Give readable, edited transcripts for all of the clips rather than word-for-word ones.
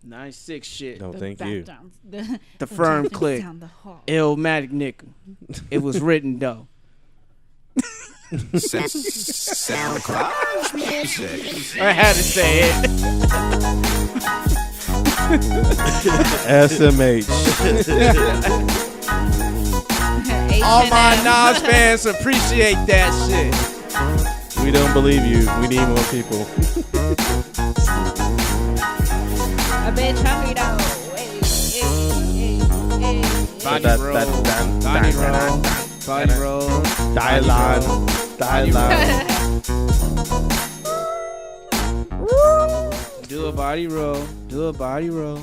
9-6 shit. No, thank you. The firm click. Illmatic nickel. It was written though. SoundCloud music. I had to say it. SMH. All my Nas fans appreciate that shit. We don't believe you. We need more people. A bitch hungry though. Body roll. Dylan. Do a body roll.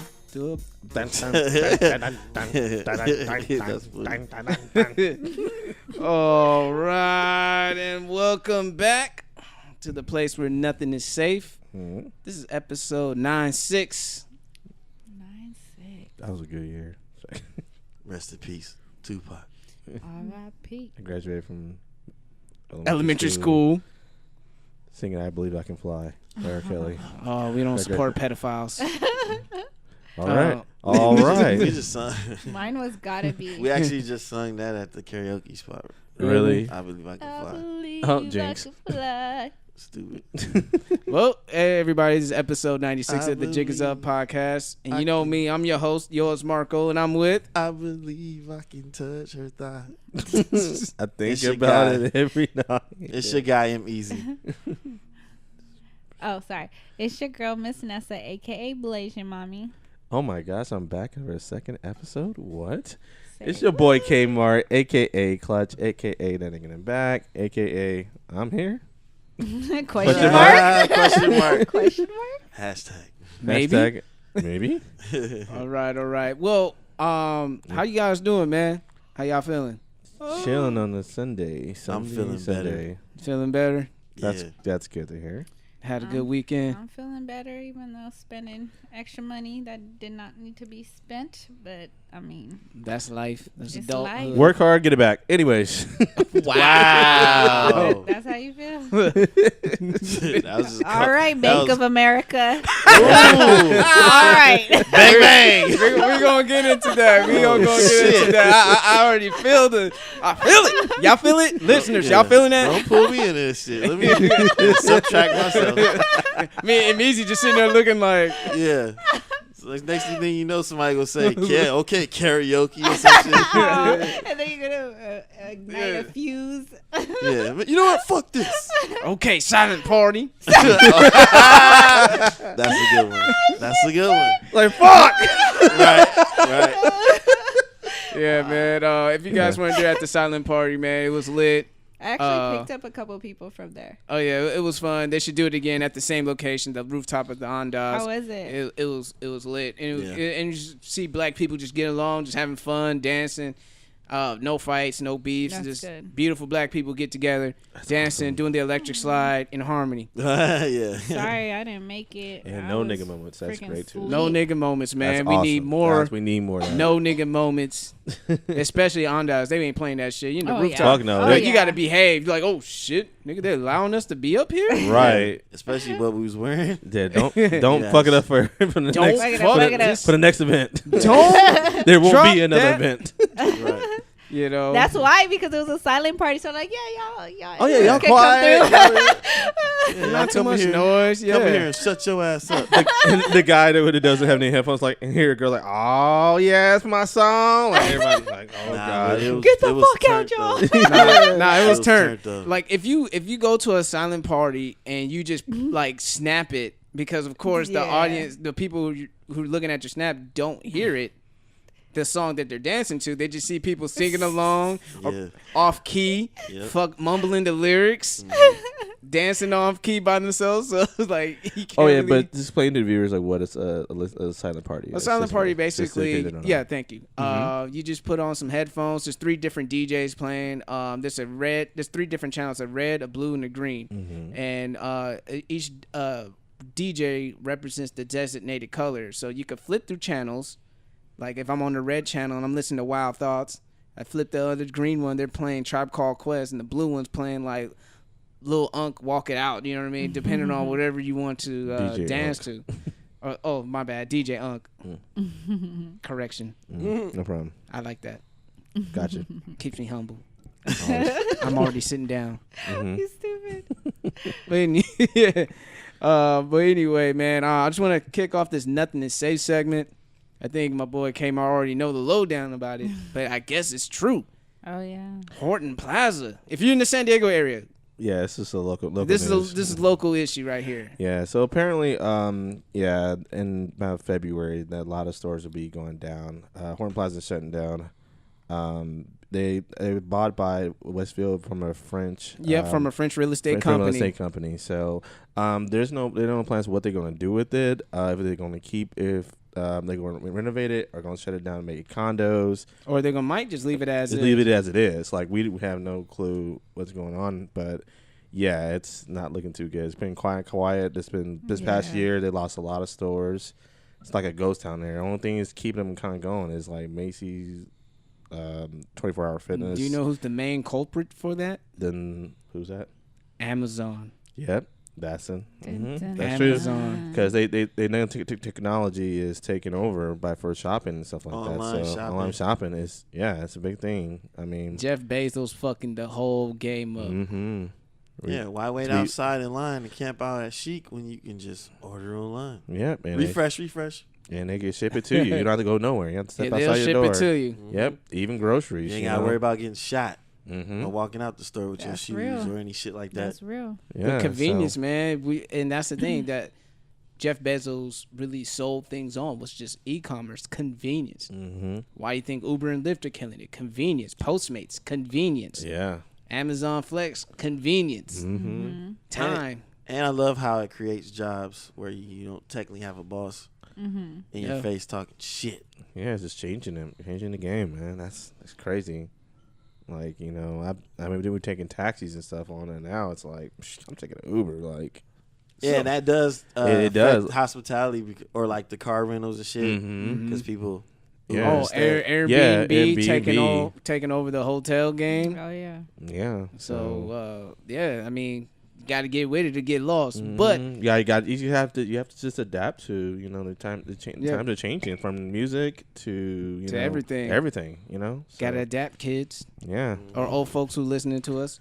All right, and welcome back to the place where nothing is safe. Mm-hmm. This is episode 9-6. 9-6. That was a good year. Rest in peace, Tupac. R.I.P. I graduated from Elementary school. Singing "I Believe I Can Fly." R. Kelly. Oh, we don't support pedophiles. All right. We just sung. Mine was Gotta Be. We actually just sung that at the karaoke spot. Really? I believe I can fly. Oh, jinx. I can fly. Stupid. Well, hey everybody, this is episode 96 of the Jig Is Up podcast. And you know me, I'm your host, yours Marco, and I'm with... I believe I can touch her thigh. I think about it every night. It's your guy, M Easy. Oh, sorry. It's your girl, Miss Nessa, a.k.a. Blasian Mommy. Oh my gosh, I'm back for a second episode? What? It's your boy Kmart, a.k.a. Clutch, a.k.a. That Nigga in the Back, a.k.a. I'm here. Question mark? Question mark. Question mark? Hashtag. Maybe. Hashtag maybe. All right. Well, how you guys doing, man? How y'all feeling? Chilling on a Sunday. I'm feeling better. Feeling better? That's good to hear. Had a good weekend. I'm feeling better, even though spending extra money that did not need to be spent. But, I mean... That's life. That's it's adulthood. life. Work hard, get it back. Anyways. Wow. That's how you feel? That was just All right, Bank of America. All right. Bang, bang. We're going to get into that. We're going to get into that. I already feel it. Y'all feel it? Listeners, y'all feeling that? Don't pull me into this shit. Let me subtract myself. Me and Easy just sitting there looking like... Yeah. So like next thing you know, somebody gonna say, "Yeah, okay, karaoke or some shit." And then you're gonna ignite a fuse. Yeah, but you know what? Fuck this. Okay, silent party. That's a good one. Like, fuck! Right. Yeah, man. If you guys weren't there at the silent party, man, it was lit. I actually picked up a couple people from there. Oh yeah, it was fun. They should do it again at the same location, the rooftop of the Ondas. How was it? It was lit, and and you just see black people just getting along, just having fun, dancing. No fights, no beefs. That's just good. beautiful black people get together, dancing, doing the electric slide in harmony. Yeah. Sorry, I didn't make it. And I no was nigga moments. That's freaking great too. sleep. No nigga moments, man. That's We awesome. need more. Guys, we need more of that. No nigga moments, especially Ondas. They ain't playing that shit. You in the Oh, rooftop. yeah. Fuck no. Oh, You yeah. gotta behave. You're like, oh shit, nigga, they're allowing us to be up here. Right. Especially what we was wearing. Yeah, don't fuck it up for the Don't next fuck it up. for the next event. Don't There won't drop be another that. event. Right. You know. That's why, because it was a silent party. So I'm like, y'all. Oh yeah, y'all can come quiet. through. not too come much here. noise. Yeah. Come here and shut your ass up. And the guy that doesn't have any headphones, like, and hear a girl like, oh yeah, it's my song. Like, everybody's like, oh god. Get the fuck out, y'all. Nah, it was turned. up. Like if you go to a silent party and you just like snap it, because of course the Yeah. audience, the people who are looking at your snap don't hear it. The song that they're dancing to, they just see people singing along, Yeah. off key, Yep. mumbling the lyrics, dancing off key by themselves. So like, you can't Oh yeah, really- but just explain to the viewers like what is a silent party. A silent party Just in case basically, they don't know. yeah, thank you. You just put on some headphones. There's 3 different DJs playing. There's 3 different channels: a red, a blue, and a green. And each DJ represents the designated color. So you could flip through channels. Like if I'm on the red channel and I'm listening to Wild Thoughts, I flip the other green one. They're playing Tribe Called Quest, and the blue one's playing like Lil Unk Walk It Out. You know what I mean? Depending on whatever you want to DJ dance Unk. to. Oh, my bad. DJ Unk. Correction. No problem. I like that. Gotcha. Keeps me humble. Always. I'm already sitting down. You stupid. But anyway, man, I just want to kick off this Nothing is Safe segment. I think my boy Kmart already know the lowdown about it, but I guess it's true. Oh yeah. Horton Plaza. If you're in the San Diego area, Yeah, this is a local this news. is local issue right here. Yeah, so apparently, in about February, that a lot of stores will be going down. Horton Plaza is shutting down. They were bought by Westfield from a French. From a French real estate company. So they don't have plans what they're going to do with it. If they're going to keep, if they're going to renovate it, or going to shut it down and make it condos, Or they're gonna might just leave it as leave it as it is. Like we have no clue what's going on, but yeah, it's not looking too good. It's been quiet. This past year they lost a lot of stores. It's like a ghost town there. The only thing is keeping them kind of going is like Macy's, 24-hour fitness. Do you know who's the main culprit for that? Then who's that? Amazon. Yep, that's it. That's Amazon. true. Because they know technology is taking over for shopping and stuff like Online that. So shopping. online shopping is it's a big thing. I mean, Jeff Bezos fucking the whole game up. Yeah, why wait outside in line and camp out at Chic when you can just order online? Yep, and Refresh. and they can ship it to you. You don't have to go nowhere. You have to step outside they'll your ship door. it to you. Yep, even groceries. You ain't got to worry about getting shot Mm-hmm. or walking out the store with That's your shoes or any shit like that. That's real. Yeah, The convenience, so- man. And that's the thing that Jeff Bezos really sold things on was just e-commerce convenience. Mm-hmm. Why do you think Uber and Lyft are killing it? Convenience. Postmates, convenience. Yeah. Amazon Flex, convenience. Mm-hmm. Time. And I love how it creates jobs where you don't technically have a boss in your face talking shit. Yeah, it's just changing the game, man. That's crazy. Like, you know, I mean, they were taking taxis and stuff on, and now it's like I'm taking an Uber. Like, Yeah, and that does it does. affect hospitality or like the car rentals and shit because Mhm. people. Yeah. Oh, understand. Airbnb, Airbnb. taking over the hotel game. Oh yeah. yeah. So I mean, got to get with it to get lost. But yeah, you have to just adapt to, you know, the times are changing from music to To everything. everything, you know. So, got to adapt, kids yeah. or old folks who listening to us.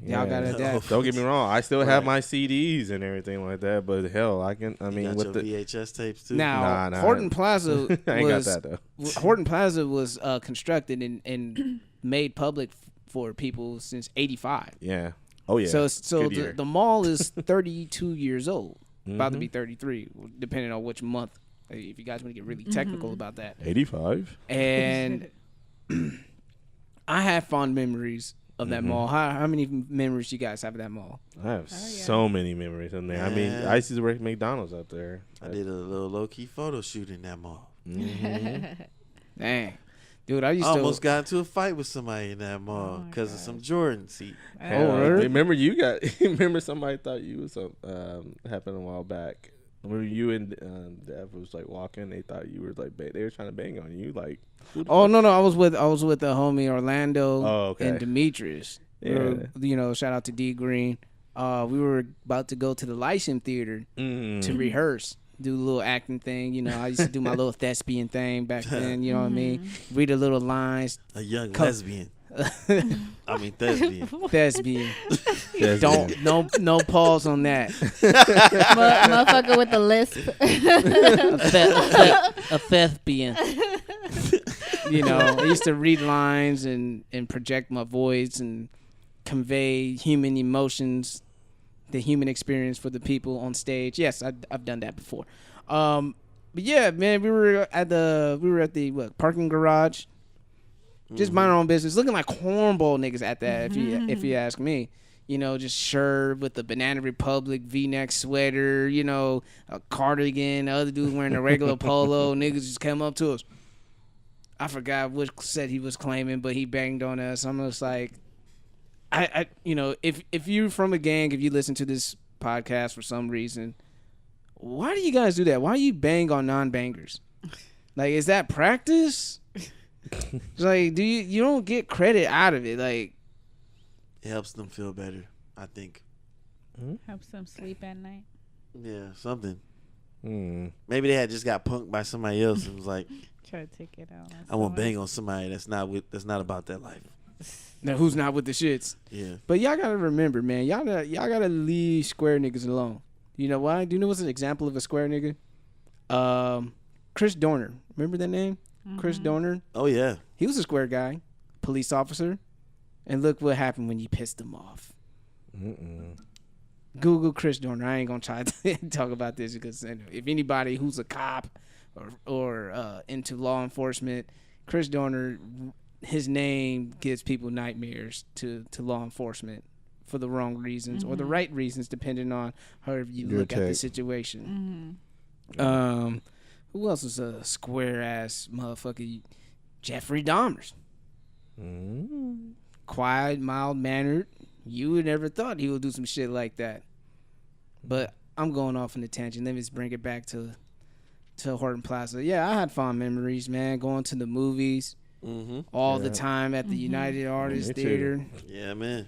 Y'all got to adapt. Don't get me wrong, I still have my CDs and everything like that, but hell, I mean, You got with your the VHS tapes too. Now, Nah, Horton Plaza I ain't got was that though. Horton Plaza was constructed and made public for people since '85. Yeah. Oh yeah. So Good year. the mall is 32 years old, about to Mhm. be 33, depending on which month. If you guys want to get really technical about that. 85. And I have fond memories of that mall. How many memories you guys have of that mall? I have so many memories in there. I mean, Yeah. I used to work at McDonald's up there. I did a little low key photo shoot in that mall. Dang, dude, I used I to almost got into a fight with somebody in that mall Oh my because of God. some Jordan seat. really? Remember remember somebody thought you was happened a while back. Remember you and Dev was like walking. They thought you were like they were trying to bang on you. Like, who the Oh fuck- no, I was with the homie Orlando Oh, okay. and Demetrius. We were, shout out to D Green. We were about to go to the Lyceum Theater to rehearse, do a little acting thing. You know, I used to do my little thespian thing back then. You know what I mean? Read the little lines. A young lesbian. I mean thespian. Thespian. Yes, Don't no pause on that. Motherfucker with the lisp. A thespian. You know, I used to read lines and project my voice and convey human emotions, the human experience for the people on stage. Yes, I've done that before. But yeah, man, we were at the parking garage, just minding our own business, looking like cornball niggas at that. If you ask me, you know, just shirt with the Banana Republic V-neck sweater, you know, a cardigan. The other dude wearing a regular polo. Niggas just came up to us. I forgot which set he was claiming, but he banged on us. I'm just like, I you know, if you're from a gang, if you listen to this podcast for some reason, why do you guys do that? Why do you bang on non-bangers? Like, is that practice? It's like, you don't get credit out of it? Like, It helps them feel better, I think. Helps them sleep at night. Yeah, something. Maybe they had just got punked by somebody else and was like, Try to take it out. I want to bang on somebody that's not about that life. Now who's not with the shits? Yeah. But y'all gotta remember, man. Y'all gotta leave square niggas alone. You know why? Do you know what's an example of a square nigga? Chris Dorner. Remember that name? Chris Dorner. Oh yeah. He was a square guy, police officer, and look what happened when you pissed him off. Google Chris Dorner. I ain't gonna try to talk about this because if anybody who's a cop or into law enforcement, Chris Dorner, his name gives people nightmares to law enforcement for the wrong reasons or the right reasons, depending on however you look at the situation. Who else is a square ass motherfucker? Jeffrey Dahmer. Quiet, mild mannered. You would never thought he would do some shit like that. But I'm going off on a tangent. Let me just bring it back to Horton Plaza. Yeah, I had fond memories, man. Going to the movies all the time at the United Artists Theater. Yeah, man.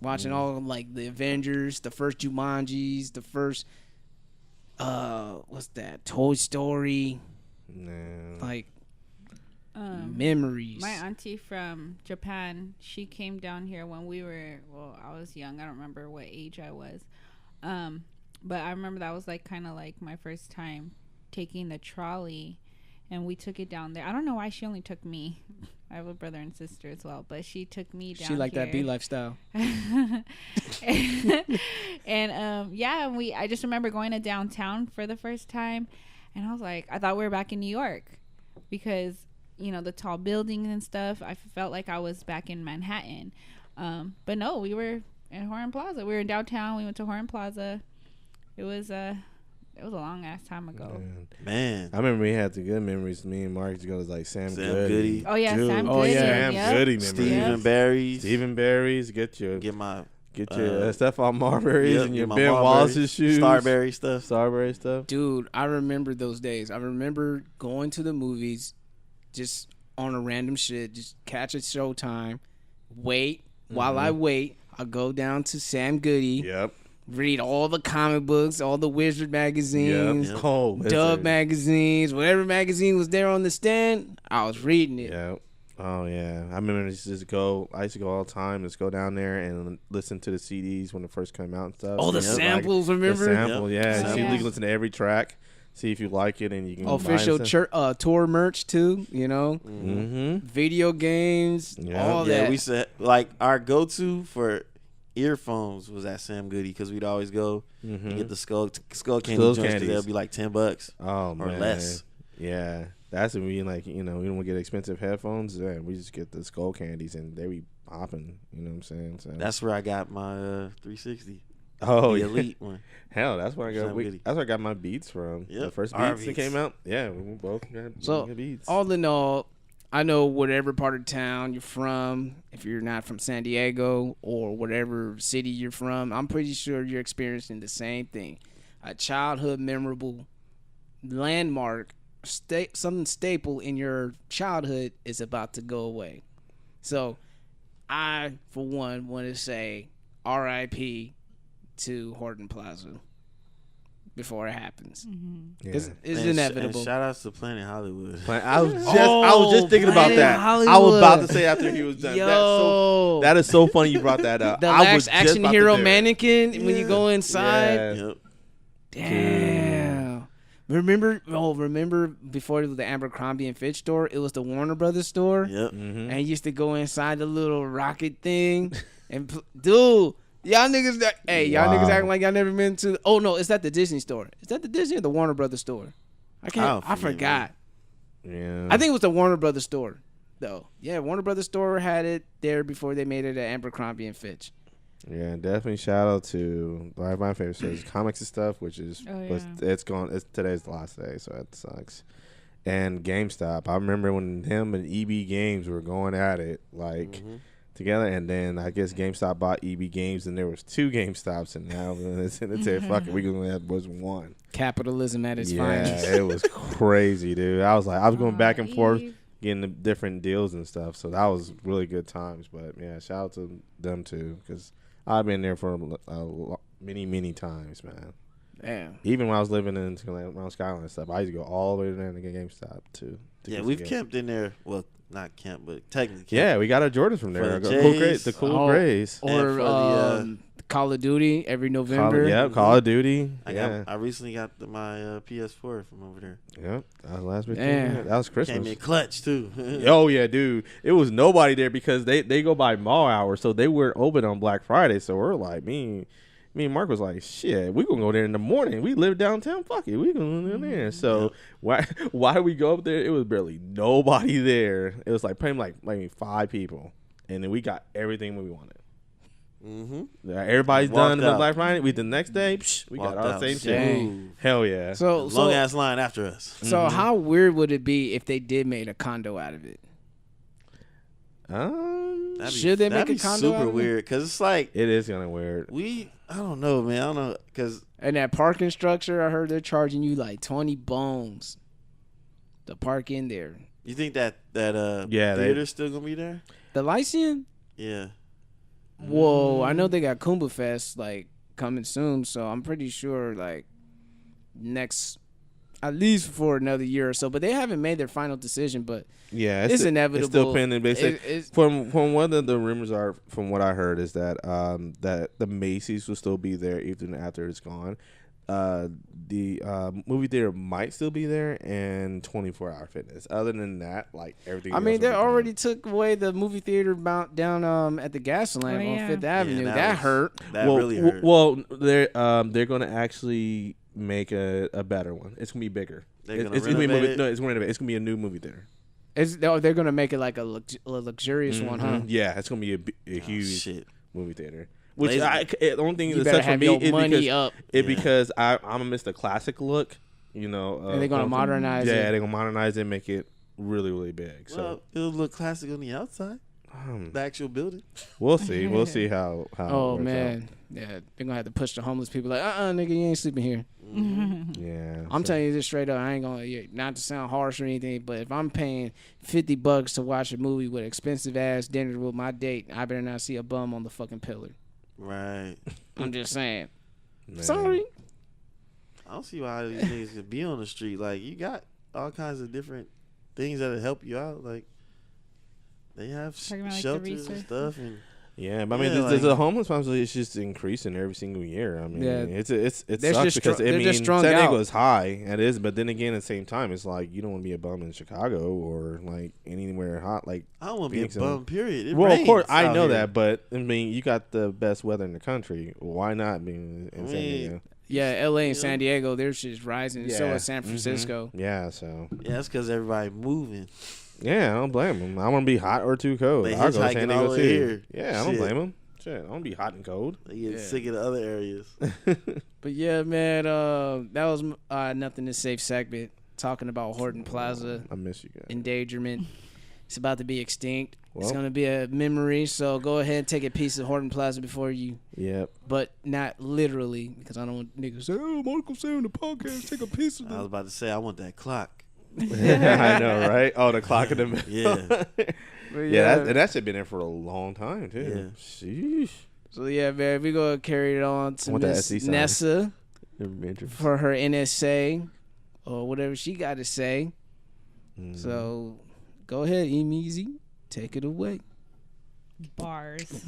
Watching all like the Avengers, the first Jumanjis, the first what's that? Toy Story. Like memories. My auntie from Japan, she came down here when I was young. I don't remember what age I was. But I remember that was like kind of like my first time taking the trolley, and we took it down there. I don't know why she only took me. I have a brother and sister as well, but she took me down. She like here. that B lifestyle. And I just remember going to downtown for the first time, and I was like, I thought we were back in New York because the tall buildings and stuff. I felt like I was back in Manhattan, but no, we were in Horton Plaza. We were in downtown. We went to Horton Plaza. It was a long ass time ago. Man, I remember we had the good memories. Me and Mark to go to like Sam Goody. Oh yeah, Dude. Sam Goody. Sam Goody memories. Stephen Barry's. Get my Stephon Marbury's and your Ben Marbury, Wallace's shoes. Starberry stuff. Dude, I remember those days. I remember going to the movies just on a random shit. Just catch a showtime. Wait. While I wait, I'll go down to Sam Goody. Yep. Read all the comic books, all the Wizard magazines, Dub magazines, whatever magazine was there on the stand, I was reading it. Yeah. Oh yeah. I remember I used to go all the time. Just go down there and listen to the CDs when it first came out and stuff. Oh, the samples, remember? The sample, yeah. You can listen to every track, see if you like it, and you can official tour merch too. Video games, all that. Yeah, we said like our go-to for earphones was at Sam Goody because we'd always go and get the skull candy joints because they'll be like $10 or less. Yeah, that's when we we don't want to get expensive headphones. Yeah, we just get the skull candies and they be popping. You know what I'm saying? So that's where I got my 360. Oh, the Elite one. Hell, that's where I got my Beats from. Yep. The first Beats that came out. Yeah, we both got Beats. All in all, I know whatever part of town you're from, if you're not from San Diego or whatever city you're from, I'm pretty sure you're experiencing the same thing. A childhood memorable landmark, something staple in your childhood is about to go away. So I, for one, want to say R.I.P. to Horton Plaza before it happens. It's inevitable. And shout outs to Planet Hollywood. I was just thinking about that. Hollywood. I was about to say after he was done. That is so funny you brought that up. The last action hero mannequin when you go inside. Yeah. Yep. Damn. Remember before it was the Abercrombie and Fitch store, it was the Warner Brothers store. Yep. And you used to go inside the little rocket thing and dude. Y'all niggas niggas acting like y'all never been to. Oh no, is that the Disney store? Is that the Disney or the Warner Brothers store? I forgot. Yeah. I think it was the Warner Brothers store, though. Yeah, Warner Brothers store had it there before they made it at Abercrombie and Fitch. Yeah, definitely shout out to my favorite stores, comics and stuff, which is it's gone. Today's the last day, so that sucks. And GameStop. I remember when him and EB Games were going at it together, and then I guess GameStop bought EB Games, and there was two GameStops, and now they said, "Fuck it, we gonna have one." Capitalism at its finest. Yeah, it was crazy, dude. I was going back and forth, getting the different deals and stuff. So that was really good times. But yeah, shout out to them too, because I've been there for many times, man. Damn. Even when I was living in around Skyline and stuff, I used to go all the way there to get GameStop to yeah, we've camped in there. Well, not camp, but technically camped. Yeah, we got our Jordans from there. The cool grays. Or Call of Duty every November. Call of Duty. I recently got my PS4 from over there. Yep, that was last week. That was Christmas. Came in clutch too. Oh yeah, dude. It was nobody there because they go by mall hours, so they weren't open on Black Friday. So we're like, me and Mark was like, shit, we gonna go there in the morning. We live downtown. Fuck it, we gonna go there. So why do we go up there? It was barely nobody there. It was like maybe 5 people, and then we got everything we wanted. Mm-hmm. Everybody's done the Black Friday. We the next day, we got all the same shit. Hell yeah! So long ass line after us. So how weird would it be if they did make a condo out of it? Should they make a condo? Super weird because it's like it is kind of weird. I don't know, man. I don't know because and that parking structure, I heard they're charging you like 20 bones to park in there. You think that theater's still gonna be there? The Lyceum? Yeah. Whoa, I know they got Kumbah Fest like coming soon, so I'm pretty sure like next, at least for another year or so. But they haven't made their final decision. But yeah, it's inevitable. It's still pending. Basically, from one of the rumors are, from what I heard, is that that the Macy's will still be there even after it's gone. The movie theater might still be there, and 24-hour fitness. Other than that, like everything. I mean, they already took away the movie theater down at the Gaslamp on Fifth Avenue. That hurt. That really hurt. Well, they're going to actually make a better one. It's gonna be bigger. It's gonna be it's gonna be a new movie theater. They're gonna make it like a luxurious one, huh? Yeah, it's gonna be a huge movie theater. Which the only thing you that sucks for me is because I'm gonna miss the classic look, and they're gonna modernize it. Yeah, they're gonna modernize it and make it really, really big. Well, it'll look classic on the outside, the actual building. We'll see. We'll see how. Oh man, yeah, they're gonna have to push the homeless people like, nigga, you ain't sleeping here. Yeah, I'm telling you this straight up. I ain't gonna not to sound harsh or anything, but if I'm paying $50 to watch a movie with expensive ass dinner with my date, I better not see a bum on the fucking pillar. Right. I'm just saying. Man. Sorry. I don't see why these niggas could be on the street. Like, you got all kinds of different things that'll help you out. Like, they have shelters and stuff. And yeah, but I mean, the homeless population is just increasing every single year. I mean, it sucks because San Diego is high, it is, but then again, at the same time, it's like you don't want to be a bum in Chicago or like anywhere hot. Like I don't want to be a bum. Period. Of course, I know that, but I mean, you got the best weather in the country. Why not be in San Diego? Yeah, LA and San Diego, their shit's rising. Yeah. So is San Francisco. Mm-hmm. Yeah, so that's because everybody moving. Yeah, I don't blame them. I want to be hot or too cold. I'll go to San Diego too. Here. Yeah, I don't blame them. Shit, I want to be hot and cold. They get sick of the other areas. But yeah, man, that was Nothing to Safe segment talking about Horton Plaza. I miss you guys. Endangerment. It's about to be extinct. Well, it's going to be a memory, so go ahead and take a piece of Horton Plaza before you. Yep. But not literally, because I don't want niggas to say, oh, Michael say on the podcast, take a piece of that. I was about to say, I want that clock. I know, right? Oh, the clock in the middle. Yeah. That should been there for a long time too. Yeah. Sheesh. So yeah, man, we gonna carry it on to Miss Nessa for her NSA or whatever she got to say. So go ahead, Easy, take it away. Bars.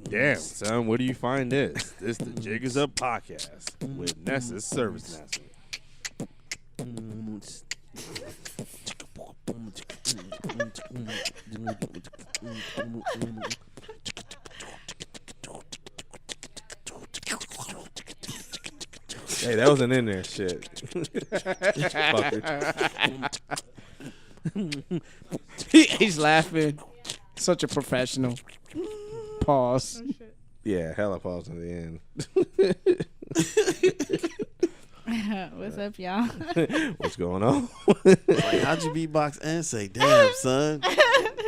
Damn, son, where do you find this? This the Jiggers Up podcast with Nessa Service Announcement. Hey, that wasn't in there, shit. He's laughing. Such a professional. Pause. Oh, shit. Yeah, hella pause in the end. What's up, y'all? What's going on? Like, how'd you beatbox and say, damn, son?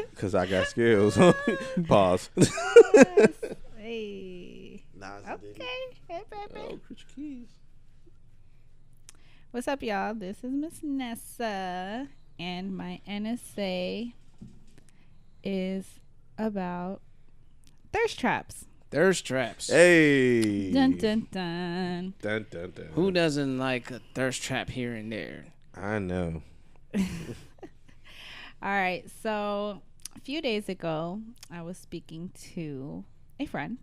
Because I got skills. Pause. Hey. Okay. Hey, baby. Keys. What's up, y'all? This is Miss Nessa, and my NSA is about thirst traps. Thirst traps. Hey. Dun dun dun. Dun, dun, dun. Who doesn't like a thirst trap here and there? I know. All right. So a few days ago, I was speaking to a friend.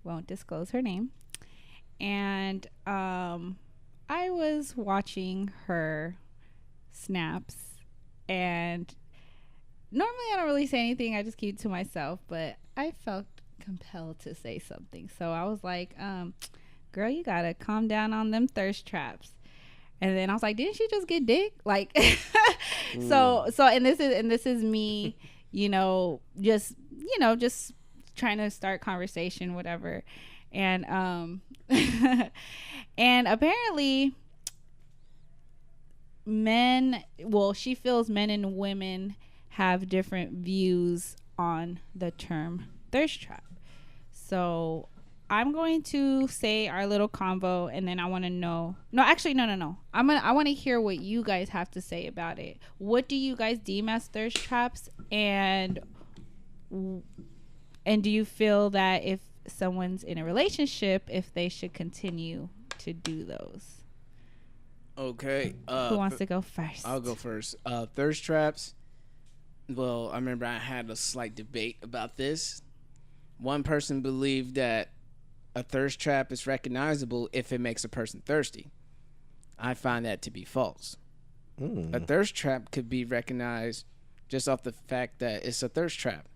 Won't disclose her name. And I was watching her snaps. And normally I don't really say anything. I just keep it to myself. But I felt compelled to say something. So I was like, girl, you got to calm down on them thirst traps. And then I was like, didn't she just get dick? Like, so and this is me, just trying to start conversation, whatever. And and apparently she feels men and women have different views on the term thirst trap. So I'm going to say our little convo, and then I want to know. No. I want to hear what you guys have to say about it. What do you guys deem as thirst traps, and do you feel that if someone's in a relationship, if they should continue to do those? Okay. Who wants to go first? I'll go first. Thirst traps. Well, I remember I had a slight debate about this. One person believed that a thirst trap is recognizable if it makes a person thirsty. I find that to be false. A thirst trap could be recognized just off the fact that it's a thirst trap.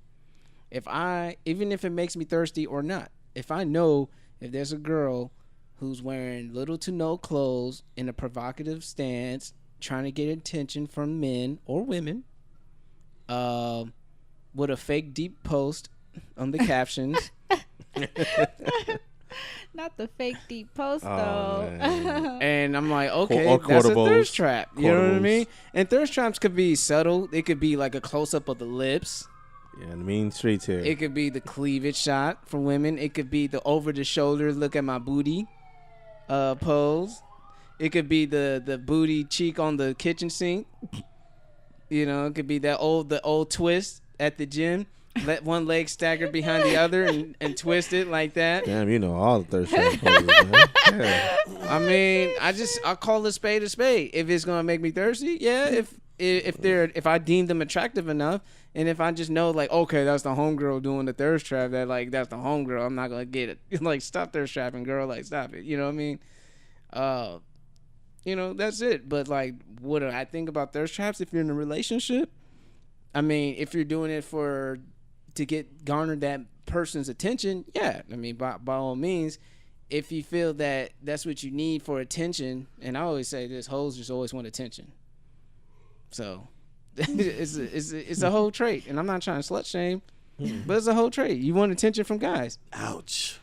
Even if it makes me thirsty or not, if I know if there's a girl who's wearing little to no clothes in a provocative stance, trying to get attention from men or women, with a fake deep post on the captions. Not the fake deep post, though. And I'm like, okay, that's a thirst trap. You know what I mean? And thirst traps could be subtle. It could be like a close-up of the lips. Yeah, the mean streets here. It could be the cleavage shot for women. It could be the over-the-shoulder look at my booty pose. It could be the booty cheek on the kitchen sink. It could be the old twist at the gym. Let one leg stagger behind the other and twist it like that. Damn, you know all the thirst trap poses, man. Yeah. I mean, I call a spade a spade. If it's gonna make me thirsty, yeah. If I deem them attractive enough, and if I just know like, okay, that's the homegirl doing the thirst trap, that's the homegirl. I'm not gonna get it. Like, stop thirst trapping, girl. Like, stop it. You know what I mean? That's it. But like, what do I think about thirst traps? If you're in a relationship, I mean, if you're doing it to garner that person's attention, yeah. I mean, by all means, if you feel that that's what you need for attention, and I always say this, hoes just always want attention. So it's a whole trait, and I'm not trying to slut shame, but it's a whole trait. You want attention from guys. Ouch.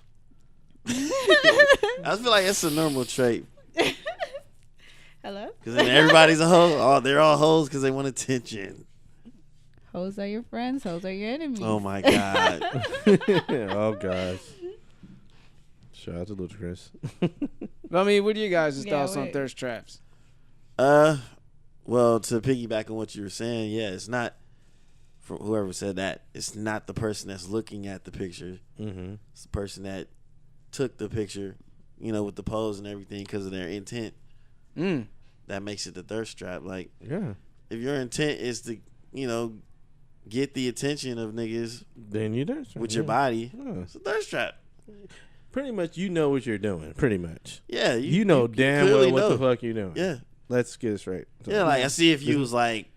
I feel like it's a normal trait. Hello? Because then everybody's a hoe. Oh, they're all hoes because they want attention. Hoes are your friends. Hoes are your enemies. Oh, my God. Oh, gosh. Shout out to Ludacris. I mean, what are you guys' thoughts on thirst traps? Well, to piggyback on what you were saying, yeah, it's not, for whoever said that, it's not the person that's looking at the picture. Mm-hmm. It's the person that took the picture, with the pose and everything because of their intent. That makes it the thirst trap. Like, yeah, if your intent is to, get the attention of niggas, then you thirst trap. With your body. Yeah. It's a thirst trap. Pretty much, you know what you're doing. Pretty much. Yeah, you know damn well what the fuck you're doing. Yeah. Let's get it straight. So, yeah, like I see if you was like,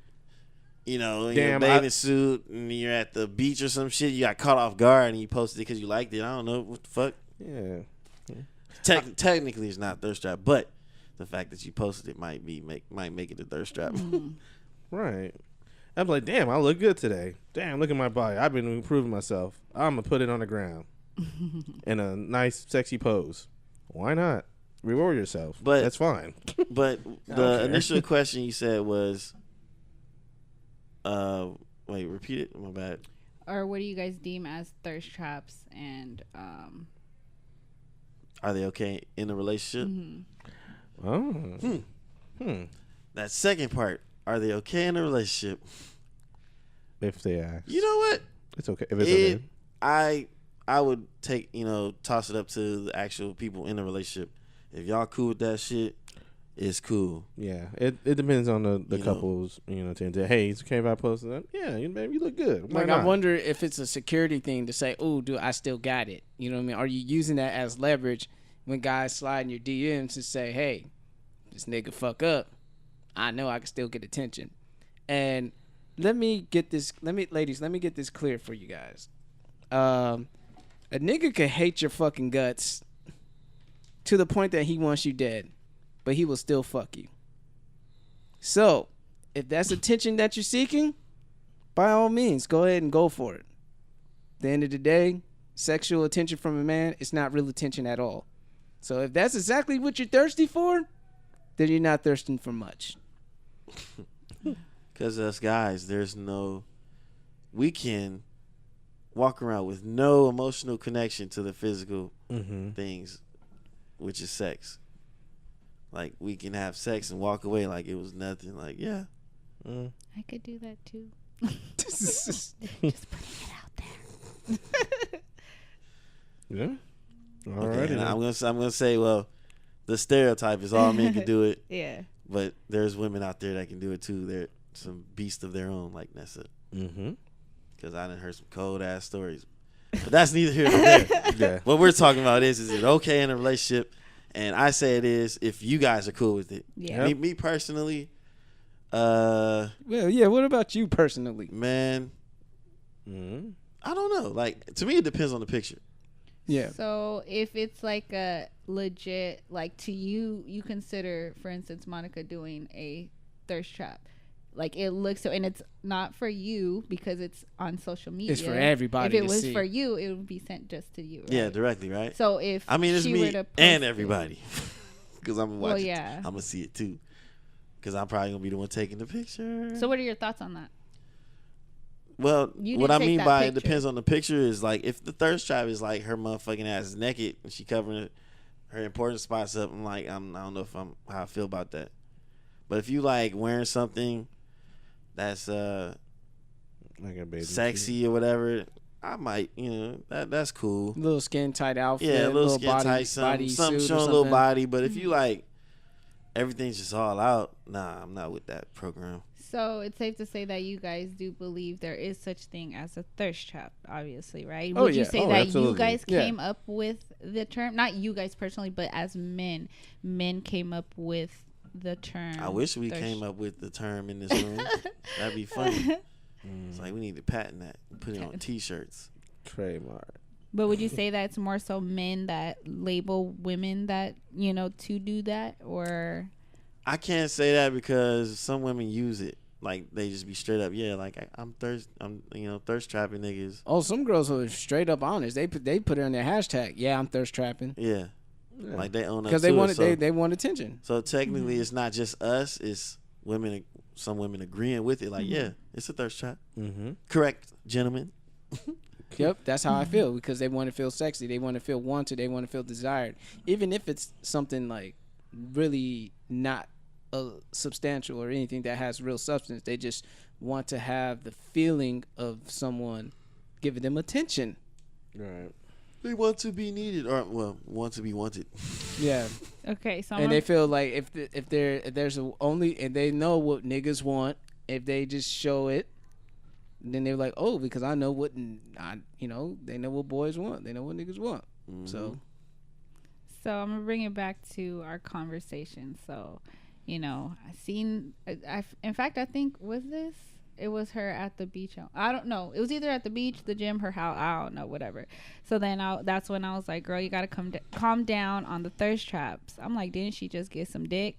in your bathing suit and you're at the beach or some shit, you got caught off guard and you posted it because you liked it. I don't know what the fuck. Yeah. Technically, it's not thirst trap, but the fact that you posted it might make it a thirst trap. Right. I'm like, damn, I look good today. Damn, look at my body. I've been improving myself. I'm gonna put it on the ground in a nice, sexy pose. Why not? Reward yourself. But that's fine. But the initial question you said was, wait, repeat it. My bad. Or what do you guys deem as thirst traps, and are they okay in a relationship? Oh. That second part, are they okay in a relationship? If they ask. You know what? It's okay. If it's okay. I I would take, toss it up to the actual people in the relationship. If y'all cool with that shit, it's cool. Yeah, it depends on the You couples. Hey, it's okay if I post that. Yeah, baby, you look good. Why Like, not? I wonder if it's a security thing to say, oh, dude, I still got it. You know what I mean? Are you using that as leverage when guys slide in your DMs and say, hey, this nigga fuck up, I know I can still get attention. And let me get this clear for you guys. A nigga could hate your fucking guts to the point that he wants you dead, but he will still fuck you. So, if that's attention that you're seeking, by all means, go ahead and go for it. At the end of the day, sexual attention from a man is not real attention at all. So if that's exactly what you're thirsty for, then you're not thirsting for much. Because us guys, we can walk around with no emotional connection to the physical things, which is sex. Like, we can have sex and walk away like it was nothing. Like, yeah. I could do that too. Just putting it out there. Yeah. All Okay, right. and I'm gonna say, well, the stereotype is all men can do it. Yeah. But there's women out there that can do it too. They're some beasts of their own, like Nessa. Because I done heard some cold ass stories. But that's neither here nor there. Yeah. What we're talking about is it okay in a relationship? And I say it is if you guys are cool with it. Yeah. Me personally, well, yeah. What about you personally? man, I don't know. Like, to me, it depends on the picture. Yeah. So if it's like a legit, like, to you, you consider, for instance, Monica doing a thirst trap. Like, it looks so, and it's not for you because it's on social media. It's for everybody If it to was see. for you, it would be sent just to you. Right? Yeah, directly, right? So if It's she me were to post and it- everybody. Because I'm gonna watch it. yeah. I'm gonna see it too. Because I'm probably gonna be the one taking the picture. So what are your thoughts on that? Well, You what didn't I take mean that by it picture. depends on the picture is, like, if the thirst trap is like her motherfucking ass is naked and she covering her important spots up, I'm like, I don't know how I feel about that. But if you like wearing something that's Like a bathing sexy or whatever, I might, that's cool. Little skin tight outfit. Yeah, a little skin body, tight, something suit or showing a little something. body. But if you like everything's just all out, nah, I'm not with that program. So it's safe to say that you guys do believe there is such thing as a thirst trap, obviously, right? Oh, Would you yeah. say Oh, that absolutely. you guys Yeah. came up with the term? Not you guys personally, but as men came up with the term. I wish we thirst- came up with the term in this room. That'd be funny. It's like we need to patent that and put it on T-shirts. Trademark. But would you say that it's more so men that label women that, to do that? Or I can't say that because some women use it. Like, they just be straight up, yeah, like, I'm thirst trapping niggas. Oh, some girls are straight up honest. They put it on their hashtag. Yeah, I'm thirst trapping Yeah. Like, they own up because to they it. want So, they want attention. so technically, it's not just us. It's women. Some women agreeing with it. Like, yeah, it's a thirst trap. Correct, gentlemen. Yep, that's how I feel because they want to feel sexy. They want to feel wanted. They want to feel desired, even if it's something like really not substantial or anything that has real substance. They just want to have the feeling of someone giving them attention. Right. They want to be needed, or want to be wanted. Yeah, okay, so and they feel like if there's and they know what niggas want. If they just show it, then they're like, oh, because I know what they know what boys want. They know what niggas want. So I'm gonna bring it back to our conversation. So, I seen. In fact, I think it was her at the beach. I don't know. It was either at the beach, the gym, her house. I don't know, whatever. So then that's when I was like, girl, you gotta calm down on the thirst traps. I'm like, didn't she just get some dick?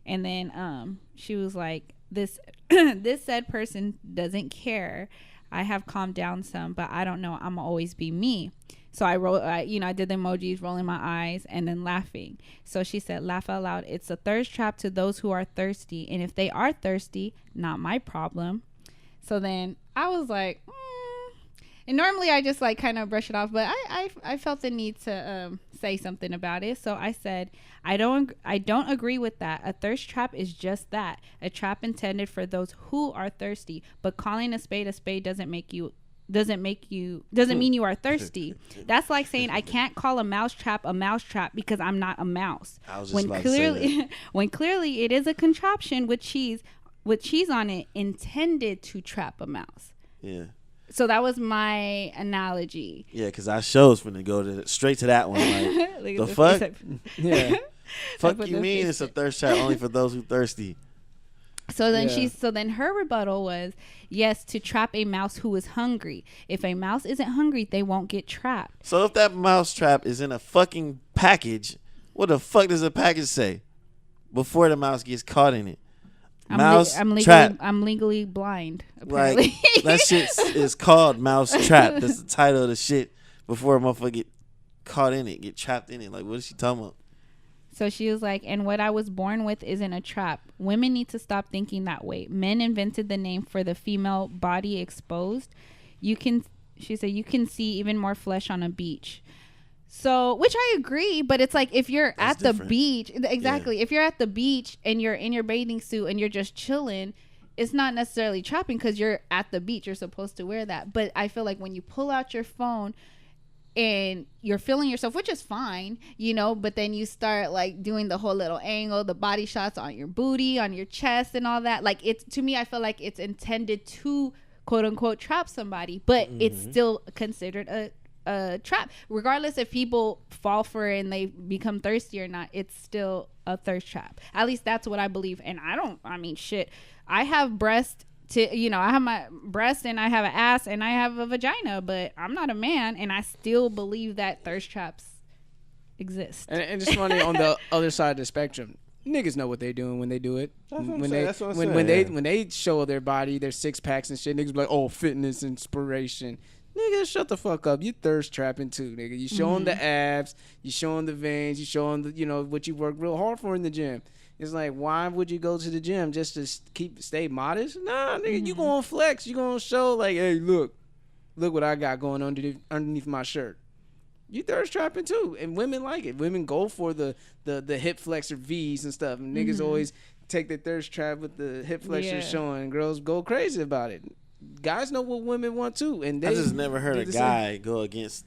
And then she was like, this this said person doesn't care. I have calmed down some, but I don't know. I'm always be me. So I wrote, I did the emojis, rolling my eyes, and then laughing. So she said, laugh out loud. It's a thirst trap to those who are thirsty. And if they are thirsty, not my problem. So then I was like, and normally I just like kind of brush it off, but I felt the need to say something about it. So I said, I don't agree with that. A thirst trap is just that, a trap intended for those who are thirsty. But calling a spade doesn't make you doesn't mean you are thirsty. That's like saying I can't call a mousetrap because I'm not a mouse. I was just When about to say that. when clearly it is a contraption with cheese on it intended to trap a mouse. Yeah. So that was my analogy. Yeah, because our show's finna go straight to that one. Like, the fuck? Yeah. Fuck you mean it's a thirst trap only for those who thirsty? So then her rebuttal was, yes, to trap a mouse who is hungry. If a mouse isn't hungry, they won't get trapped. So if that mouse trap is in a fucking package, what the fuck does the package say before the mouse gets caught in it? I'm legally blind. Apparently. Like, that shit is called mouse trap. That's the title of the shit before a motherfucker get caught in it, get trapped in it. Like, what is she talking about? So she was like, and what I was born with isn't a trap. Women need to stop thinking that way. Men invented the name for the female body exposed. She said, you can see even more flesh on a beach. So, which I agree, but it's like if you're That's at the different. beach, exactly. Yeah. If you're at the beach and you're in your bathing suit and you're just chilling, it's not necessarily trapping because you're at the beach. You're supposed to wear that. But I feel like when you pull out your phone and you're feeling yourself, which is fine, but then you start like doing the whole little angle, the body shots on your booty, on your chest and all that. Like, it's, to me, I feel like it's intended to quote unquote trap somebody, but it's still considered a trap. Regardless if people fall for it and they become thirsty or not, it's still a thirst trap. At least that's what I believe. And I have breast I have my breast and I have an ass and I have a vagina, but I'm not a man, and I still believe that thirst traps exist. And it's funny, on the other side of the spectrum, niggas know what they're doing when they do it. When they show their body, their six packs and shit, niggas be like, oh, fitness inspiration. Nigga, shut the fuck up. You thirst trapping too, nigga. You showing the abs, you showing the veins, you showing the what you work real hard for in the gym. It's like, why would you go to the gym just to stay modest? Nah, nigga, you gonna flex. You gonna show like, hey, look what I got going underneath my shirt. You thirst trapping too, and women like it. Women go for the hip flexor V's and stuff. And niggas always take the thirst trap with the hip flexor showing. And girls go crazy about it. Guys know what women want too, and I just never heard a guy go against.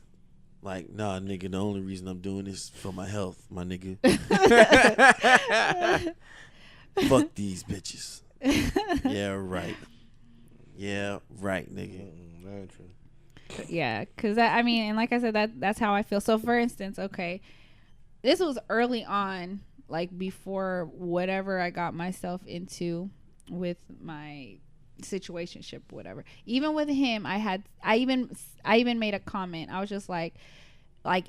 Like, nah, nigga, the only reason I'm doing this for my health, my nigga. Fuck these bitches. Yeah, right. Yeah, right, nigga. Very true. Yeah, because and like I said, that's how I feel. So, for instance, okay, this was early on, like before whatever I got myself into with my situationship, whatever. Even with him, I even made a comment. I was just like,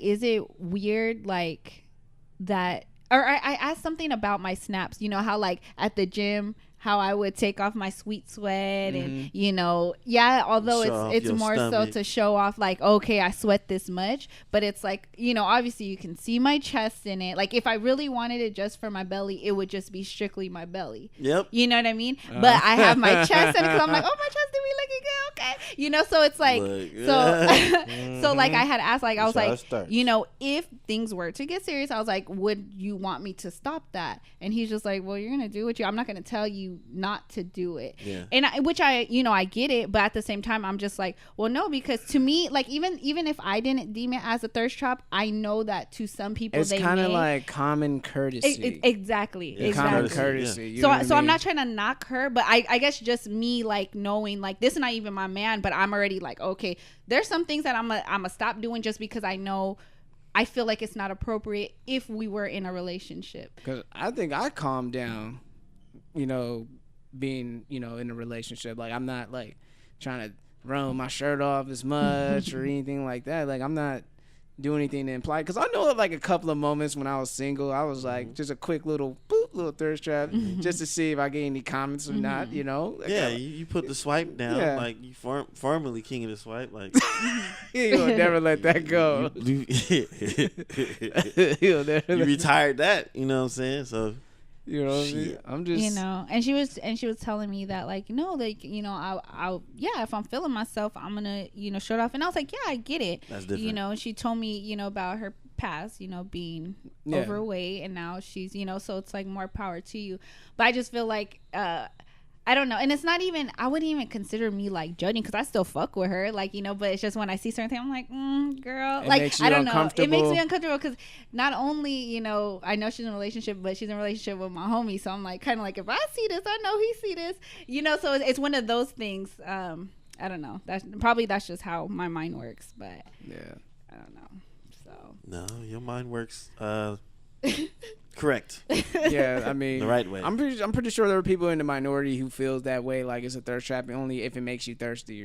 is it weird like that? Or I asked something about my snaps. You know how like at the gym, how I would take off my sweet sweat and although it's more stomach. So to show off like, okay, I sweat this much, but it's like, obviously you can see my chest in it. Like if I really wanted it just for my belly, it would just be strictly my belly. Yep. You know what I mean? But I have my chest in it because I'm like, oh, my chest do be looking good, okay. So it's like, so like I had asked, like I was like, if things were to get serious, I was like, would you want me to stop that? And he's just like, well, you're gonna do what I'm not gonna tell you not to do it. Yeah. And I get it, but at the same time I'm just like, well, no, because to me, like even if I didn't deem it as a thirst trap, I know that to some people it's kind of like common courtesy. Exactly. Common courtesy. Yeah. So I'm not trying to knock her, but I guess just me like knowing like this is not even my man, but I'm already like, okay, there's some things that I'm gonna stop doing just because I feel like it's not appropriate if we were in a relationship. Because I think I calmed down, being, in a relationship. Like, I'm not, like, trying to run my shirt off as much or anything like that. Like, I'm not doing anything to imply. Because I know, like, a couple of moments when I was single, I was, like, just a quick little thirst trap just to see if I get any comments or not, Yeah, you put the swipe down. Like, you formerly king of the swipe. Like, you'll never let that go. You retired that, you know what I'm saying? So... You know what I mean? I'm just and she was telling me that like, I'll if I'm feeling myself, I'm gonna, show it off. And I was like, yeah, I get it. That's different. She told me, about her past, being overweight, and now she's, so it's like more power to you. But I just feel like, I I don't know. And it's not even, I wouldn't even consider me like judging because I still fuck with her. Like, you know, but it's just when I see certain things, I'm like, girl. Like, I don't know. It makes me uncomfortable because not only, you know, I know she's in a relationship, but she's in a relationship with my homie. So I'm like, kind of like, if I see this, I know he see this. You know, so it's one of those things. I don't know. That's just how my mind works. But yeah, I don't know. So no, your mind works correct. Yeah, I mean, the right way. I'm pretty sure there are people in the minority who feels that way, like it's a thirst trap only if it makes you thirsty,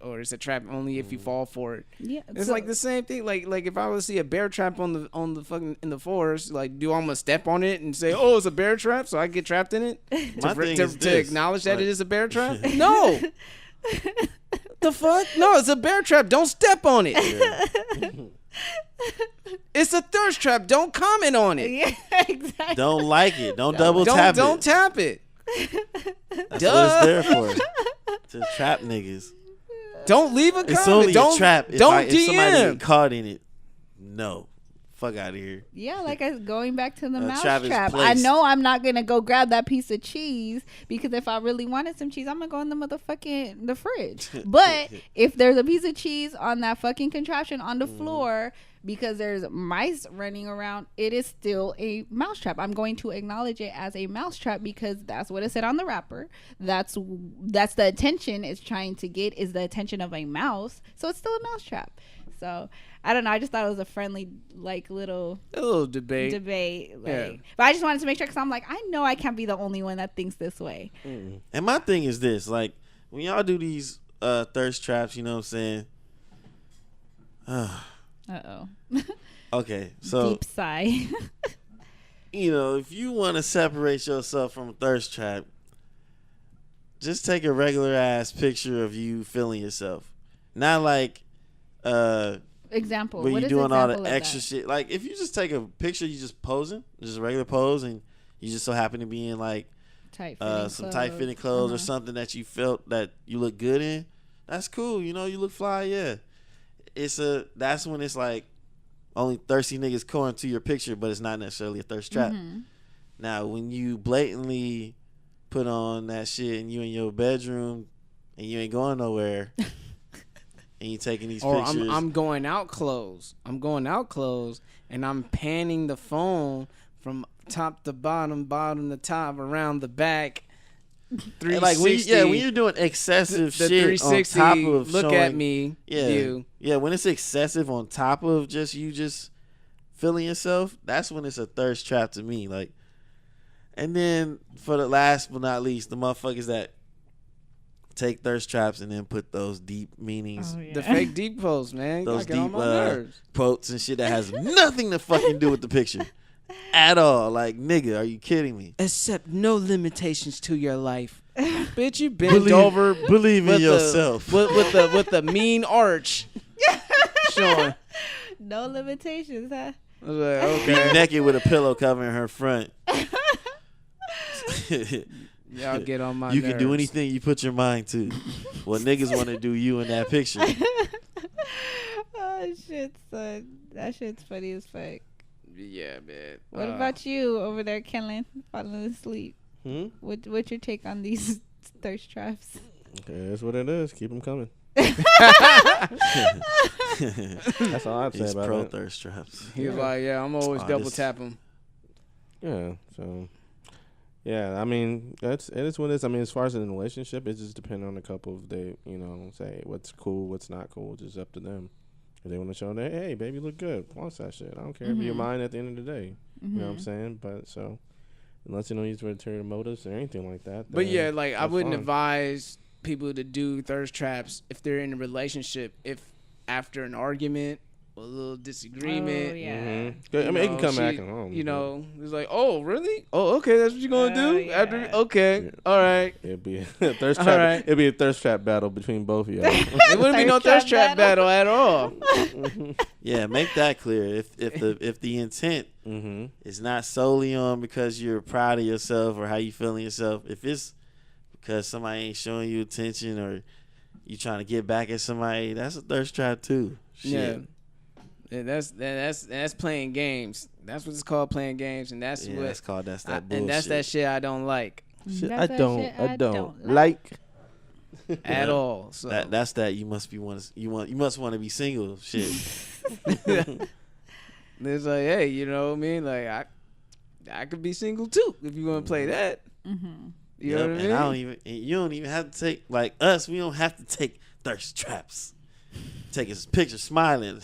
or it's a trap only if you fall for it. Yeah, it's like the same thing. Like if I would see a bear trap on the fucking in the forest, like do I want to step on it and say, oh, it's a bear trap, so I get trapped in it to acknowledge that it is a bear trap? No. The fuck? No, it's a bear trap. Don't step on it. Yeah. It's a thirst trap. Don't comment on it. Yeah, exactly. Don't like it. Don't double tap it. Don't tap it. That's what it's there for. To trap niggas. Don't leave a comment. It's only a trap. Don't DM. If somebody get caught in it, no. Fuck out of here. Yeah, like going back to the mouse trap. I know I'm not gonna go grab that piece of cheese because if I really wanted some cheese, I'm gonna go in the fridge. But if there's a piece of cheese on that fucking contraption on the floor because there's mice running around, it is still a mouse trap. I'm going to acknowledge it as a mouse trap because that's what it said on the wrapper. That's the attention it's trying to get, is the attention of a mouse. So it's still a mouse trap. So I don't know. I just thought it was a friendly, like, little debate. Like, yeah. But I just wanted to make sure because I'm like, I know I can't be the only one that thinks this way. And my thing is this: like, when y'all do these thirst traps, you know what I'm saying? Okay, so deep sigh. You know, if you want to separate yourself from a thirst trap, just take a regular ass picture of you feeling yourself, not like. Example. Where what you is doing all the that? extra shit. Like if you just take a picture, you just posing, just a regular pose, and you just so happen to be in like some tight fitting clothes or something that you felt that you look good in. That's cool. You know, you look fly. Yeah, that's when it's like only thirsty niggas going to your picture, but it's not necessarily a thirst trap. Now, when you blatantly put on that shit and you in your bedroom and you ain't going nowhere. And you taking these pictures. I'm going out clothes. And I'm panning the phone from top to bottom to top, around the back. 360. Like when you're doing excessive shit on top of look showing, at me. Yeah, when it's excessive on top of just feeling yourself, that's when it's a thirst trap to me. Like, and then for the last but not least, the motherfuckers that take thirst traps and then put those deep meanings. Oh, yeah. The fake deep quotes, man. Those deep quotes and shit that has nothing to fucking do with the picture at all. Like, nigga, are you kidding me? Accept no limitations to your life. Bitch, you bent over. Believe in yourself. With the mean arch. Showing. No limitations, huh? I was like, okay. Naked with a pillow covering her front. Y'all get on my You nerves. can do anything you put your mind to. What niggas want to do you in that picture. Oh, shit, son. That shit's funny as fuck. Yeah, man. What about you over there, Kenlin, falling asleep? What's your take on these thirst traps? Okay, that's what it is. Keep them coming. That's all I'd say He's about pro it. thirst traps. He was like, yeah, I'm always double tap him. Yeah, so... Yeah, I mean, it is what it is. I mean, as far as in a relationship, it just depends on the couple. If they, say what's cool, what's not cool, just up to them. If they want to show that, hey, baby, you look good, flaunt that shit. I don't care if you're mine at the end of the day. You know what I'm saying? But so, unless you don't use ulterior motives or anything like that. But yeah, like I wouldn't advise people to do thirst traps if they're in a relationship. If after an argument, a little disagreement. Oh, yeah. I mean, it can come back and home. It's like, oh, really? Oh, okay, that's what you're gonna do? Yeah. After, okay, all right. It'd be a thirst trap. Right. It'd be a thirst trap battle between both of y'all. It wouldn't be no thirst trap battle at all. Yeah, make that clear. If the intent is not solely on because you're proud of yourself or how you feeling yourself, if it's because somebody ain't showing you attention or you trying to get back at somebody, that's a thirst trap too. Shit. Yeah. And that's playing games. That's what it's called, playing games, and that's that's called that bullshit. and that's that shit I don't like. Shit, That's I that don't. shit I I don't don't like. at all. So That's that. You must want to be single. Shit. it's like, hey, you know what I mean? Like I could be single too if you want to play that. Mm-hmm. You know what I mean? You don't even have to take like us. We don't have to take thirst traps. Take a picture smiling.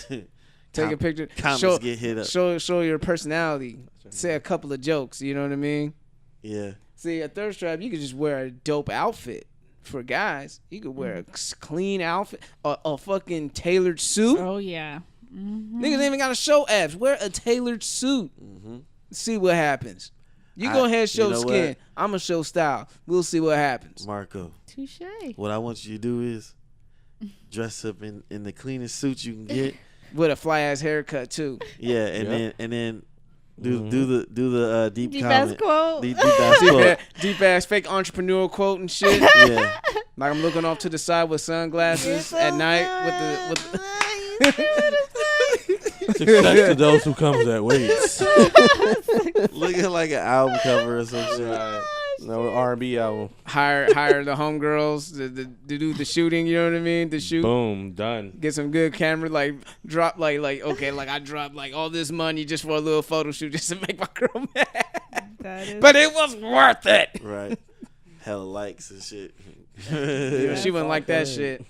Take a picture. Comments get hit up. Show your personality. Say a couple of jokes. You know what I mean? Yeah. See, a thirst trap, you could just wear a dope outfit. For guys, you could wear a clean outfit, a fucking tailored suit. Oh yeah. Mm-hmm. Niggas ain't even gotta show abs. Wear a tailored suit. Mm-hmm. See what happens. You go ahead and show skin. What? I'm gonna show style. We'll see what happens. Marco. Touche. What I want you to do is dress up in the cleanest suit you can get. With a fly ass haircut too. Yeah, and then do the deep ass comment. quote. Deep ass quote. Deep ass fake entrepreneurial quote and shit. Yeah. Like I'm looking off to the side with sunglasses at night with the Success to those who comes that waits. Looking like an album cover or some shit. No R&B album. hire the homegirls to do the shooting. You know what I mean? To shoot. Boom, done. Get some good camera, like drop like okay, like I dropped like all this money just for a little photo shoot just to make my girl mad. But it was worth it. Right. Hella likes and shit. Yeah, she wouldn't like that shit.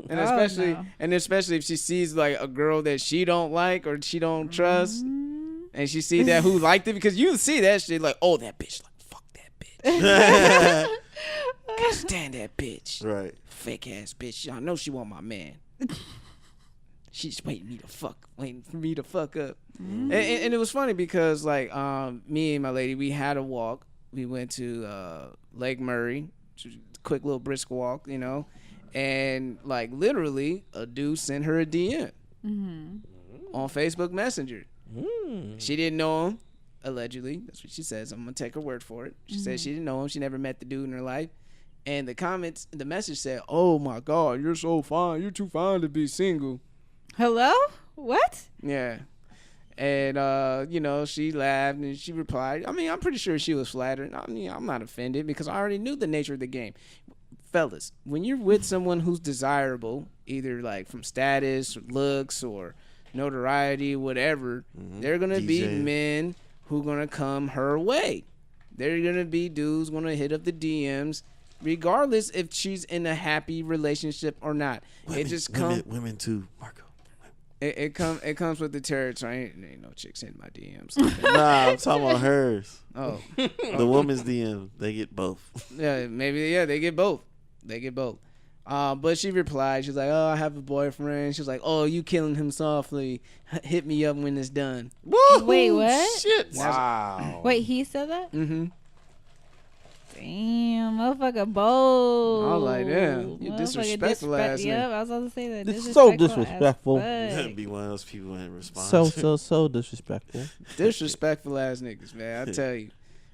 And especially if she sees like a girl that she don't like or she don't trust, and she see that who liked it, because you see that shit like, oh, that bitch, like fuck that bitch. Can't stand that bitch. Right. Fake ass bitch. Y'all know she want my man. She's waiting for me to fuck up. And it was funny because like me and my lady, we had a walk. We went to Lake Murray, quick little brisk walk, you know, and like literally a dude sent her a DM on Facebook Messenger. She didn't know him, allegedly. That's what she says. I'm gonna take her word for it. She said she didn't know him. She never met the dude in her life. And the message said, "Oh my God, you're so fine. You're too fine to be single." Hello? What? Yeah. And, you know, she laughed and she replied. I mean, I'm pretty sure she was flattered. I mean, I'm not offended because I already knew the nature of the game. Fellas, when you're with someone who's desirable, either like from status, looks, or notoriety, whatever, they're going to be men who going to come her way. They're going to be dudes going to hit up the DMs, regardless if she's in a happy relationship or not. Women, it just comes. Women too, Marco. It comes with the territory. Ain't no chicks in my DMs. Nah, I'm talking about hers. Oh, The woman's DM, they get both. yeah, maybe they get both. But she replied, she's like, "Oh, I have a boyfriend." She's like, "Oh, you killing him softly. Hit me up when it's done." Woo! Wait, what? Shit! Wow. Wait, he said that? Mm-hmm. Damn, motherfucker bold. I was like, damn, you Motherfucker disrespectful ass nigga. Yep, I was about to say that. It's so disrespectful. That'd be one of those people that respond. So disrespectful. Disrespectful ass niggas, man. I tell you.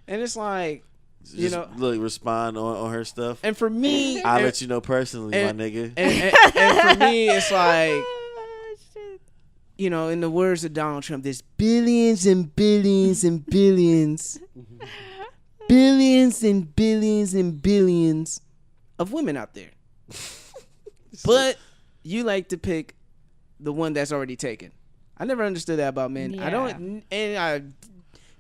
And it's like, Just look, respond on her stuff. and for me, I'll let you know personally, my nigga. and for me, it's like, you know, in the words of Donald Trump, there's billions and billions and billions, billions and billions and billions of women out there. But you like to pick the one that's already taken. I never understood that about men. Yeah. I don't, and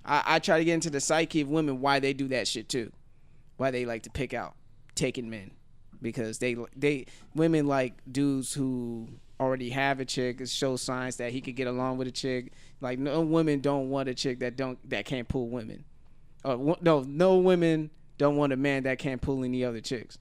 I try to get into the psyche of women, why they do that shit too, why they like to pick out taken men, because women like dudes who already have a chick. It shows signs that he could get along with a chick. Like no women don't want a chick that can't pull women. No women don't want a man that can't pull any other chicks.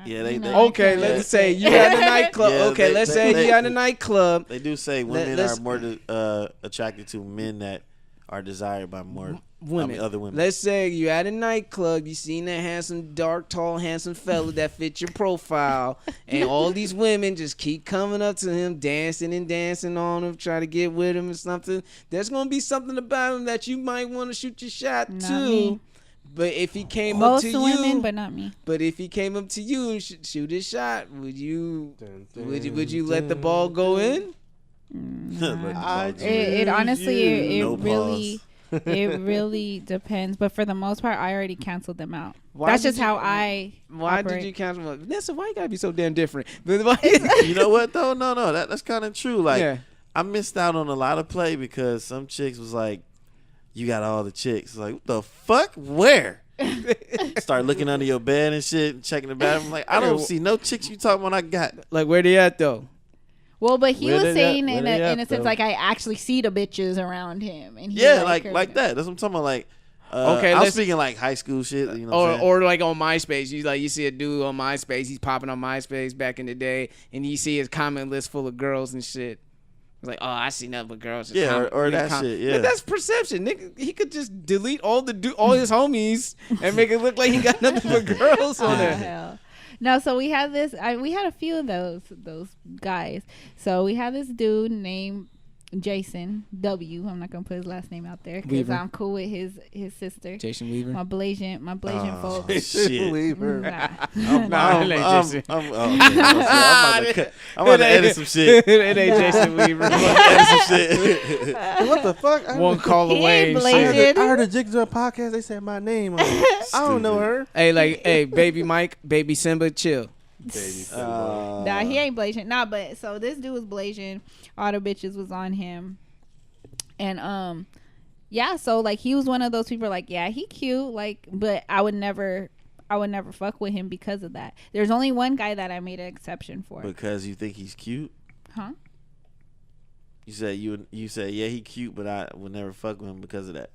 Yeah, they Okay, let's say you at a nightclub. Yeah, okay, let's say you at a nightclub. They do say women are more attracted to men that are desired by more women. other women. Let's say you at a nightclub, you seen that handsome, dark, tall, handsome fella that fit your profile, and all these women just keep coming up to him, dancing and dancing on him, try to get with him or something. There's gonna be something about him that you might want to shoot your shot Not to. me. But if he came up to women, you, but not me. but if he came up to you and shoot his shot, would you let the ball go in? It honestly, it No really, It really depends, but for the most part, I already canceled them out. Why That's did just you- how I. Why operate. did you cancel them? Nessa, why you gotta be so damn different? You know what though? No, that's kind of true. Like Yeah. I missed out on a lot of play because some chicks was like, "You got all the chicks." Like, what the fuck? Where? Start looking under your bed and shit, and checking the bathroom. Like, I don't see no chicks you talking about. I got. Like, where they at though? Well, but he Where was they saying at? in Where they a at, sense, though? like I actually see the bitches around him, and he Yeah, her. like that. That's what I'm talking about. Like, Okay, I'm let's- speaking like high school shit. You know what I'm saying? Or like on MySpace, you see a dude on MySpace, he's popping on MySpace back in the day, and you see his comment list full of girls and shit. It's like, oh, I see nothing but girls. Just Yeah, comment- or leave that comment. shit, yeah. That's perception. Nigga, he could just delete all his homies and make it look like he got nothing but girls on Oh, there. hell. No, so we had this. We had a few of those guys. So we had this dude named Jason W. I'm not gonna put his last name out there because Weaver. I'm cool with his sister. Jason Weaver. My Blasian Oh, folks. shit. Believe her. Nah. Nah, it ain't Jason. I'm about to edit some shit. It ain't Jason Weaver. Edit some shit. What the fuck? One call He away. ain't and Blasian. shit. I heard a Jigsaw podcast. They said my name. I don't know her. Hey, baby Mike, baby Simba, chill. Nah, he ain't Blasian. Nah, but so this dude was Blasian. All the bitches was on him. And yeah, so like he was one of those people like, yeah, he cute, like, but I would never fuck with him because of that. There's only one guy that I made an exception for. Because you think he's cute? Huh? You said yeah, he cute, but I would never fuck with him because of that.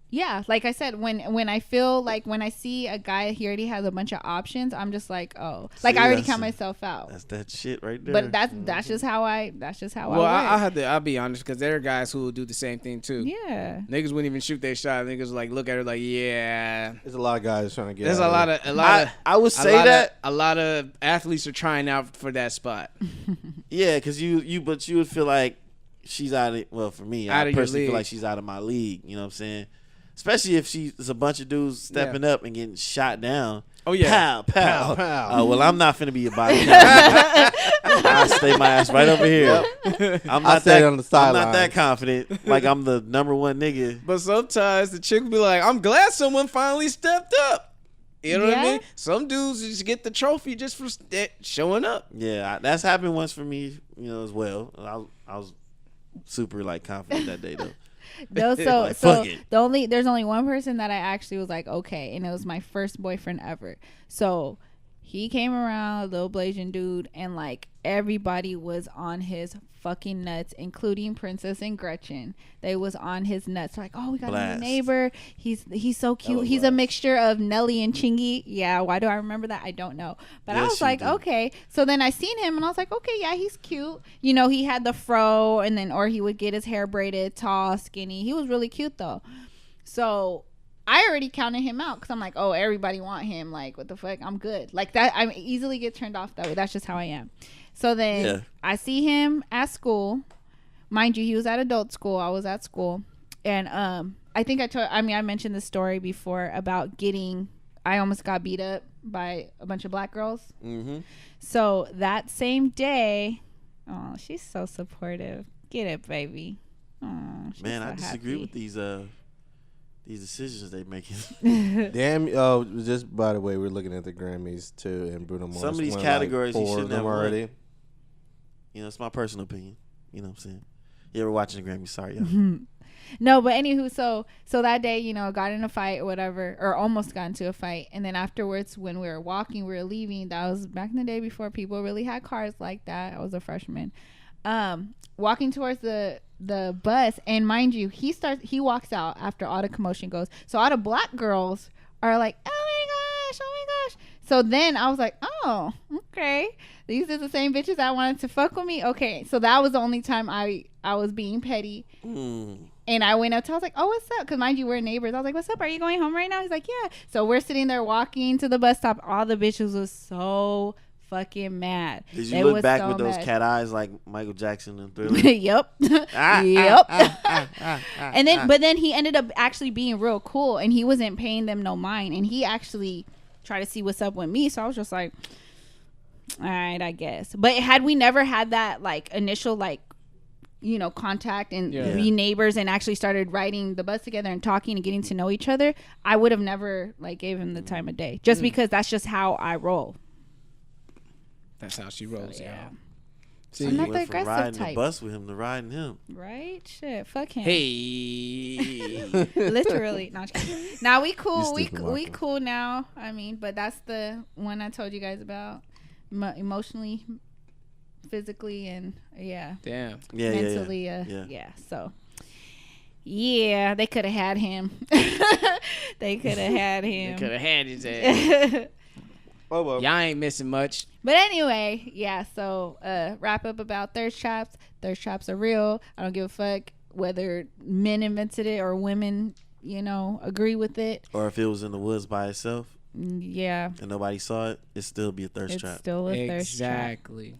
Yeah, like I said, when I feel like when I see a guy, he already has a bunch of options, I'm just like, oh, like See, I already that's count a- myself out. That's that shit right there. But that's just how I Well, I work. I'll be honest, because there are guys who will do the same thing too. Yeah. Niggas wouldn't even shoot their shot. Niggas like look at her like, yeah. There's a lot of guys trying to get. There's out a lot of of I would say that. a lot of athletes are trying out for that spot. Yeah, because you would feel like she's out of, well, for me, Out I of your personally feel league. like she's out of my league. You know what I'm saying? Especially if she's a bunch of dudes stepping up and getting shot down. Oh yeah. Pow, pow. Pow, pow. Well, I'm not finna be a body count. I stay my ass right over here. I'm I not stay that on the I'm not sideline. that confident. Like I'm the number one nigga. But sometimes the chick will be like, I'm glad someone finally stepped up. You know what I Yeah. mean? Some dudes just get the trophy just for showing up. Yeah, that's happened once for me, as well. I was super like confident that day though. No, Like, fuck it. There's only one person that I actually was like, okay, and it was my first boyfriend ever. So he came around, little Blasian dude, and like everybody was on his fucking nuts, including Princess and Gretchen. They was on his nuts. Like, oh, we got a Blast. new neighbor. He's so cute. was He's a blast. mixture of Nelly and Chingy. Yeah, why do I remember that? I don't know. But I Yes, was you like, do. okay. So then I seen him and I was like, okay, yeah, he's cute. He had the fro and then or he would get his hair braided, tall, skinny. He was really cute though. So I already counted him out because I'm like, oh, everybody want him. Like, what the fuck? I'm good. Like that. I easily get turned off that way. That's just how I am. So then Yeah. I see him at school. Mind you, he was at adult school. I was at school. And I think I mentioned the story before about I almost got beat up by a bunch of black girls. Mm-hmm. So that same day, oh, she's so supportive. Get it, baby. Oh, she's Man, so I disagree happy. with these decisions they making. Damn. Just by the way, we're looking at the Grammys too, and Bruno Mars. Some of these won, categories he 4 of shouldn't them have won. already. It's my personal opinion. You know what I'm saying? You ever watching the Grammy? Sorry, y'all. No, but anywho, so that day, got in a fight or whatever, or almost got into a fight. And then afterwards, when we were walking, we were leaving. That was back in the day before people really had cars like that. I was a freshman. Walking towards the bus, and mind you, he walks out after all the commotion goes. So all the black girls are like, oh my gosh. So then I was like, oh, okay. These are the same bitches that wanted to fuck with me. Okay. So that was the only time I was being petty. And I went up to, I was like, oh, what's up? Because mind you, we're neighbors. I was like, what's up? Are you going home right now? He's like, yeah. So we're sitting there walking to the bus stop. All the bitches was so fucking mad. Did you They look was back so with those mad. cat eyes like Michael Jackson and Thriller? Yep. Yep. But then he ended up actually being real cool, and he wasn't paying them no mind, and he actually tried to see what's up with me. So I was just like, all right, I guess. But had we never had that like initial like contact and Yeah. be neighbors and actually started riding the bus together and talking and getting to know each other, I would have never like gave him the time of day just because that's just how I roll. That's how she rolls, Yeah. y'all. So I'm you not the went from aggressive riding type. the bus with him to riding him. Right? Shit. Fuck him. Hey. Literally. No, I'm just kidding. Now we cool. You stupid, We Michael. cool now. I mean, but that's the one I told you guys about. Emotionally, physically, and Damn. Yeah, mentally. yeah. So, yeah, they could have had him. They could have had They him. could have had his ass. Oh well. Y'all ain't missing much. But anyway, yeah. So, wrap up about thirst traps. Thirst traps are real. I don't give a fuck whether men invented it or women, agree with it. Or if it was in the woods by itself Yeah, and nobody saw it, it'd still be a thirst it's trap. still a thirst trap. Exactly.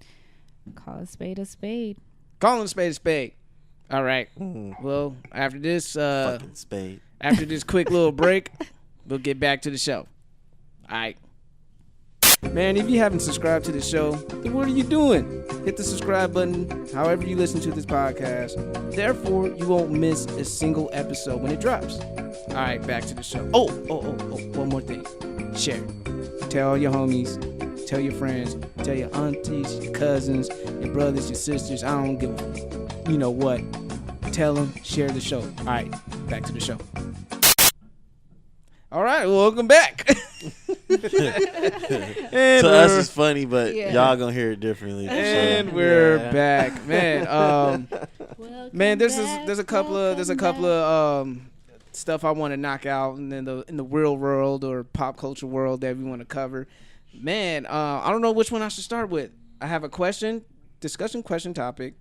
Call a spade a spade. Calling a spade a spade. All right. Mm. Well, after this Fucking spade. after this quick little break, we'll get back to the show. All right. Man, if you haven't subscribed to the show, then what are you doing? Hit the subscribe button however you listen to this podcast. Therefore, you won't miss a single episode when it drops. All right, back to the show. Oh, one more thing. Share. Tell all your homies. Tell your friends. Tell your aunties, your cousins, your brothers, your sisters. I don't give a... You know what? Tell them. Share the show. All right, back to the show. All right, welcome back. And To us, it's funny, but Yeah. y'all gonna hear it differently. for sure. And we're Yeah. back, man. Man, there's a couple of stuff I want to knock out in the real world or pop culture world that we want to cover. Man, I don't know which one I should start with. I have a discussion question topic.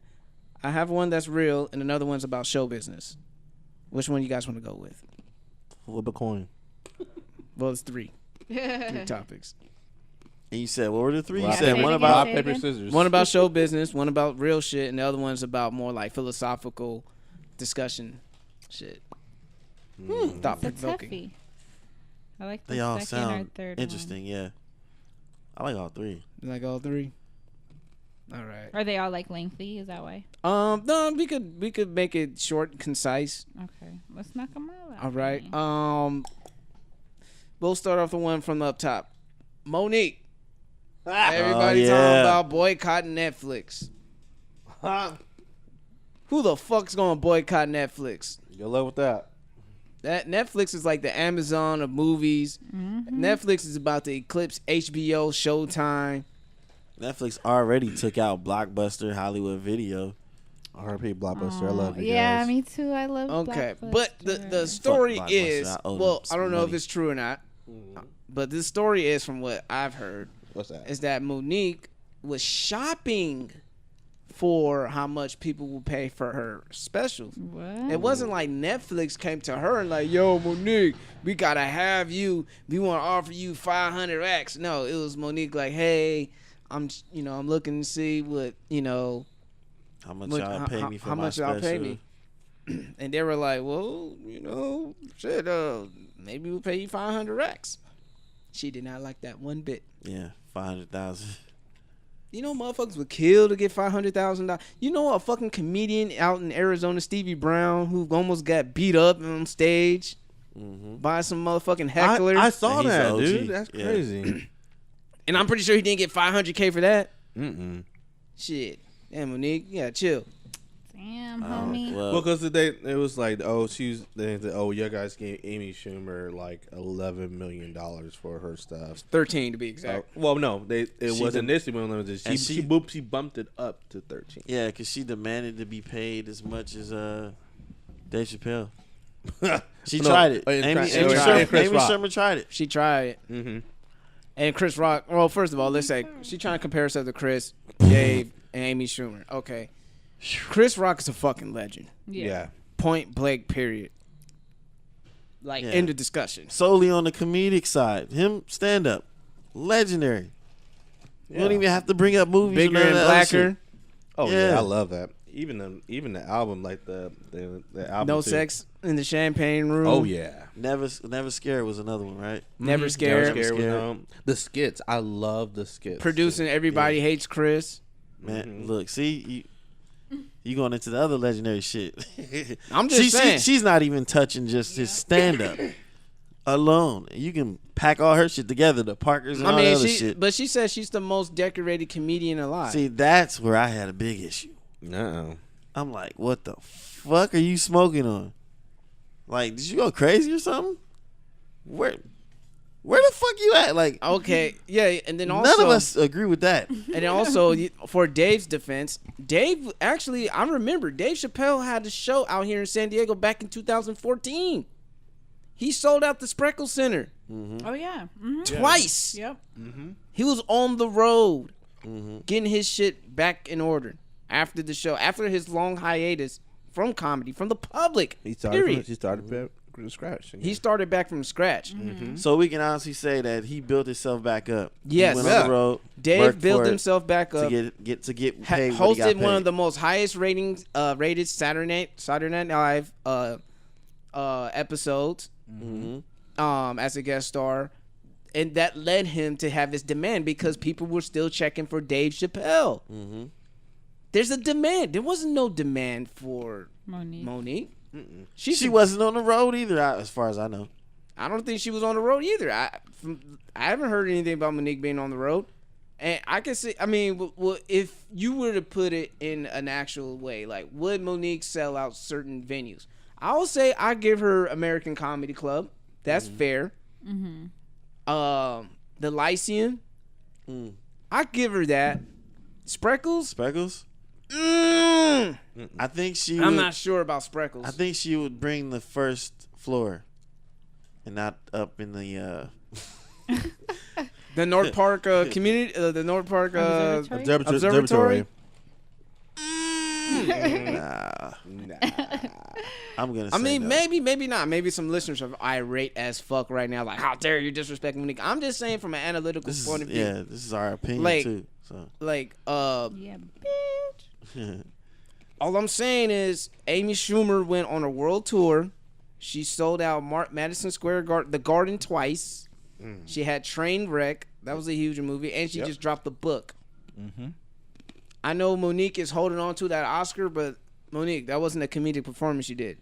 I have one that's real, and another one's about show business. Which one you guys want to go with? Flip a coin. Well, it's three topics. And you said, what were the three? Rock, You said paper, one scissors. about Rock, paper, scissors. One about show business, one about real shit, and the other one's about more like philosophical discussion shit. Thought It's a provoking. toughie. I like the they all second or sound third interesting. Yeah, I like all three. You like all three? All right. one. Are they all like lengthy? Is that why? No, we could make it short and concise. Okay, let's knock them all out. All right. We'll start off the one from up top. Monique. Everybody yeah. talking about boycotting Netflix. Who the fuck's gonna boycott Netflix? Good luck with that. That Netflix is like the Amazon of movies. Netflix is about to eclipse HBO, Showtime. Netflix already took out Blockbuster, Hollywood Video. RP Blockbuster. I love you Yeah, guys. me too. I love. Okay, but the Blockbuster. story Blockbuster. is, I owe them well, I some don't know if money. it's true or not, but the story is, from what I've heard, What's that? is that Monique was shopping for how much people will pay for her specials. What? It wasn't like Netflix came to her and like, yo, Monique, we gotta have you. We want to offer you 500x. No, it was Monique like, hey, I'm looking to see what, How much Look, y'all pay me for how my much special? y'all pay me? And they were like, well, shit, maybe we'll pay you 500x. She did not like that one bit. Yeah, 500,000. Motherfuckers would kill to get $500,000. A fucking comedian out in Arizona, Stevie Brown, who almost got beat up on stage by some motherfucking heckler. I saw And he's that, an OG. dude. That's Yeah. crazy. And I'm pretty sure he didn't get $500K for that. Mm-mm. Shit. Damn, Monique, yeah, chill. Damn, homie. Well, because it was like, you guys gave Amy Schumer like $11 million for her stuff. 13 to be exact. Well, no, it She was did- initially unlimited. and She bumped it up to 13. Yeah, because she demanded to be paid as much as Dave Chappelle. She No, tried it. and Amy Chris Rock. Sherman tried it. She tried. Mm-hmm. And Chris Rock, well, first of all, let's say she trying to compare herself to Chris, Dave, and Amy Schumer. Okay. Chris Rock is a fucking legend. Yeah. Point blank, period. Like, Yeah. end of discussion. Solely on the comedic side. Him stand up. Legendary. You don't even have to bring up movies. Bigger or none and of that other blacker. shit. Oh yeah. Yeah. I love that. Even the album, like the album. No too. sex in the champagne room. Oh yeah. Never Scared was another one, right? Never scared. Never scared. Scared. The skits. I love the skits. Producing Everybody Hates Chris. Man, Mhm. look, see, You going into the other legendary shit. I'm just saying. She's not even touching just his stand up alone. You can pack all her shit together, the Parkers and all that other shit. But she says she's the most decorated comedian alive. See, that's where I had a big issue. No. I'm like, what the fuck are you smoking on? Like, did you go crazy or something? Where the fuck you at? Like, okay, yeah, and then also none of us agree with that. And then also, for Dave's defense, Dave actually, I remember Dave Chappelle had a show out here in San Diego back in 2014. He sold out the Spreckles Center. Oh yeah, twice. Yep. He was on the road getting his shit back in order after the show, after his long hiatus from comedy, from the public. He started back from scratch. He started back from scratch. So we can honestly say that he built himself back up. Yes. He went on the road. Dave built himself back up. to get paid. Hosted one of the most highest rated Saturday Night Live episodes as a guest star, and that led him to have his demand because people were still checking for Dave Chappelle. There's a demand. There wasn't no demand for Monique. She wasn't on the road either, as far as I know. I don't think she was on the road either. I haven't heard anything about Monique being on the road. And I can say, I mean, well, if you were to put it in an actual way, like, would Monique sell out certain venues? I would say I give her American Comedy Club. That's fair. The Lyceum. I give her that. Spreckles. I think she. I'm not sure about Spreckles. I think she would bring the first floor, and not up in the. The North Park community, the North Park Observatory. Nah. I'm gonna. I mean, no. maybe not. Maybe some listeners are irate as fuck right now. Like, how dare you disrespect Monique? I'm just saying from an analytical point of view. Yeah, this is our opinion too. So. Like, yeah, bitch. all I'm saying is Amy Schumer went on a world tour. She sold out Madison Square the Garden twice. She had Trainwreck. That was a huge movie, and she just dropped the book. I know Monique is holding on to that Oscar, but Monique, that wasn't a comedic performance you did.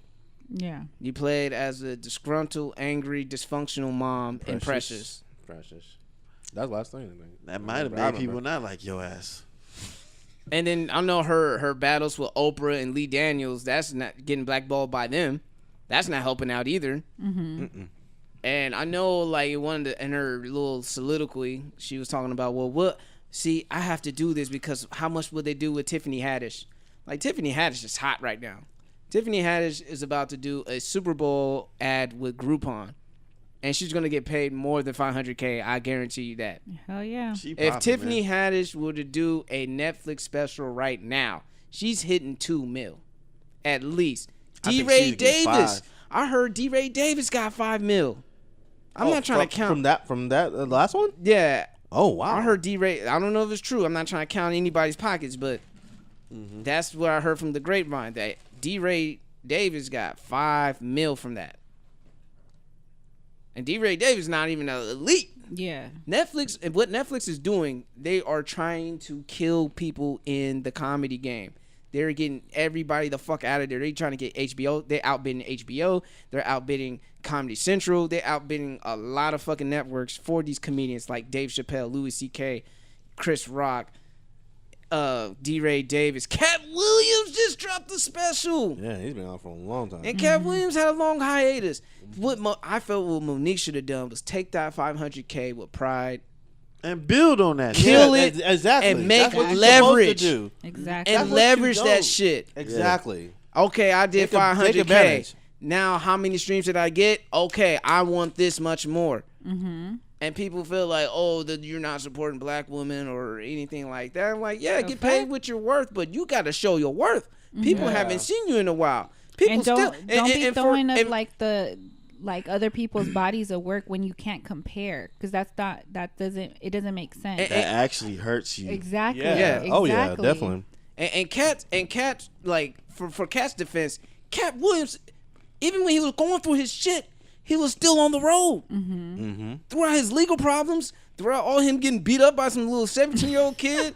Yeah. You played as a disgruntled, angry, dysfunctional mom in Precious. That's the last thing. That might have made people not like your ass. And then I know her battles with Oprah and Lee Daniels. That's not getting blackballed by them. That's not helping out either. And I know, like, in her little soliloquy, she was talking about, well, what? See, I have to do this because how much would they do with Tiffany Haddish? Like, Tiffany Haddish is hot right now. Tiffany Haddish is about to do a Super Bowl ad with Groupon, and she's gonna get paid more than $500K. I guarantee you that. Hell yeah. If Tiffany Haddish were to do a Netflix special right now, she's hitting $2 million at least. D-Ray Davis. I heard D-Ray Davis got $5 million. I'm not trying to count from that last one. Yeah. Oh wow. I heard D-Ray. I don't know if it's true. I'm not trying to count anybody's pockets, but that's what I heard from the grapevine that D-Ray Davis got $5 million from that. And D-Ray Davis not even an elite. Yeah. Netflix, and what Netflix is doing, they are trying to kill people in the comedy game. They're getting everybody the fuck out of there. They're trying to get HBO. They're outbidding HBO. They're outbidding Comedy Central. They're outbidding a lot of fucking networks for these comedians like Dave Chappelle, Louis C.K., Chris Rock, D-Ray Davis. Cat Williams just dropped a special. Yeah, he's been out for a long time. And Cat Williams had a long hiatus. I felt what Monique should have done was take that $500K with pride and build on that. Kill it exactly. And make leverage. Exactly. And leverage that shit. Exactly. Okay, I did $500K. Now, how many streams did I get? Okay, I want this much more. And people feel like, oh, that you're not supporting black women or anything like that. I'm like, yeah, get paid what you're worth, but you got to show your worth. People haven't seen you in a while. People and don't be throwing up like other people's bodies of work when you can't compare, because it doesn't make sense. That actually hurts you. Exactly. Yeah. Exactly. Oh yeah, definitely. And Cat, like for Cat's defense, Cat Williams, even when he was going through his shit, he was still on the road. Throughout his legal problems, throughout all him getting beat up by some little 17-year-old kid,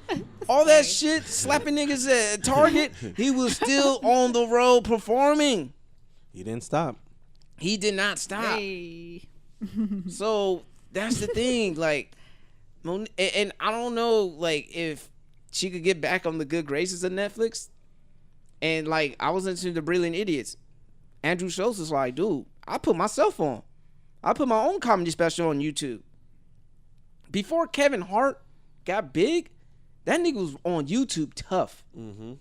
all that shit, slapping niggas at Target, he was still on the road performing. He didn't stop. He did not stop. Hey. So that's the thing, like, and I don't know, like, if she could get back on the good graces of Netflix. And like, I was listening to Brilliant Idiots. Andrew Schultz was like, dude, I put myself on. I put my own comedy special on YouTube. Before Kevin Hart got big, that nigga was on YouTube tough. Mm-hmm.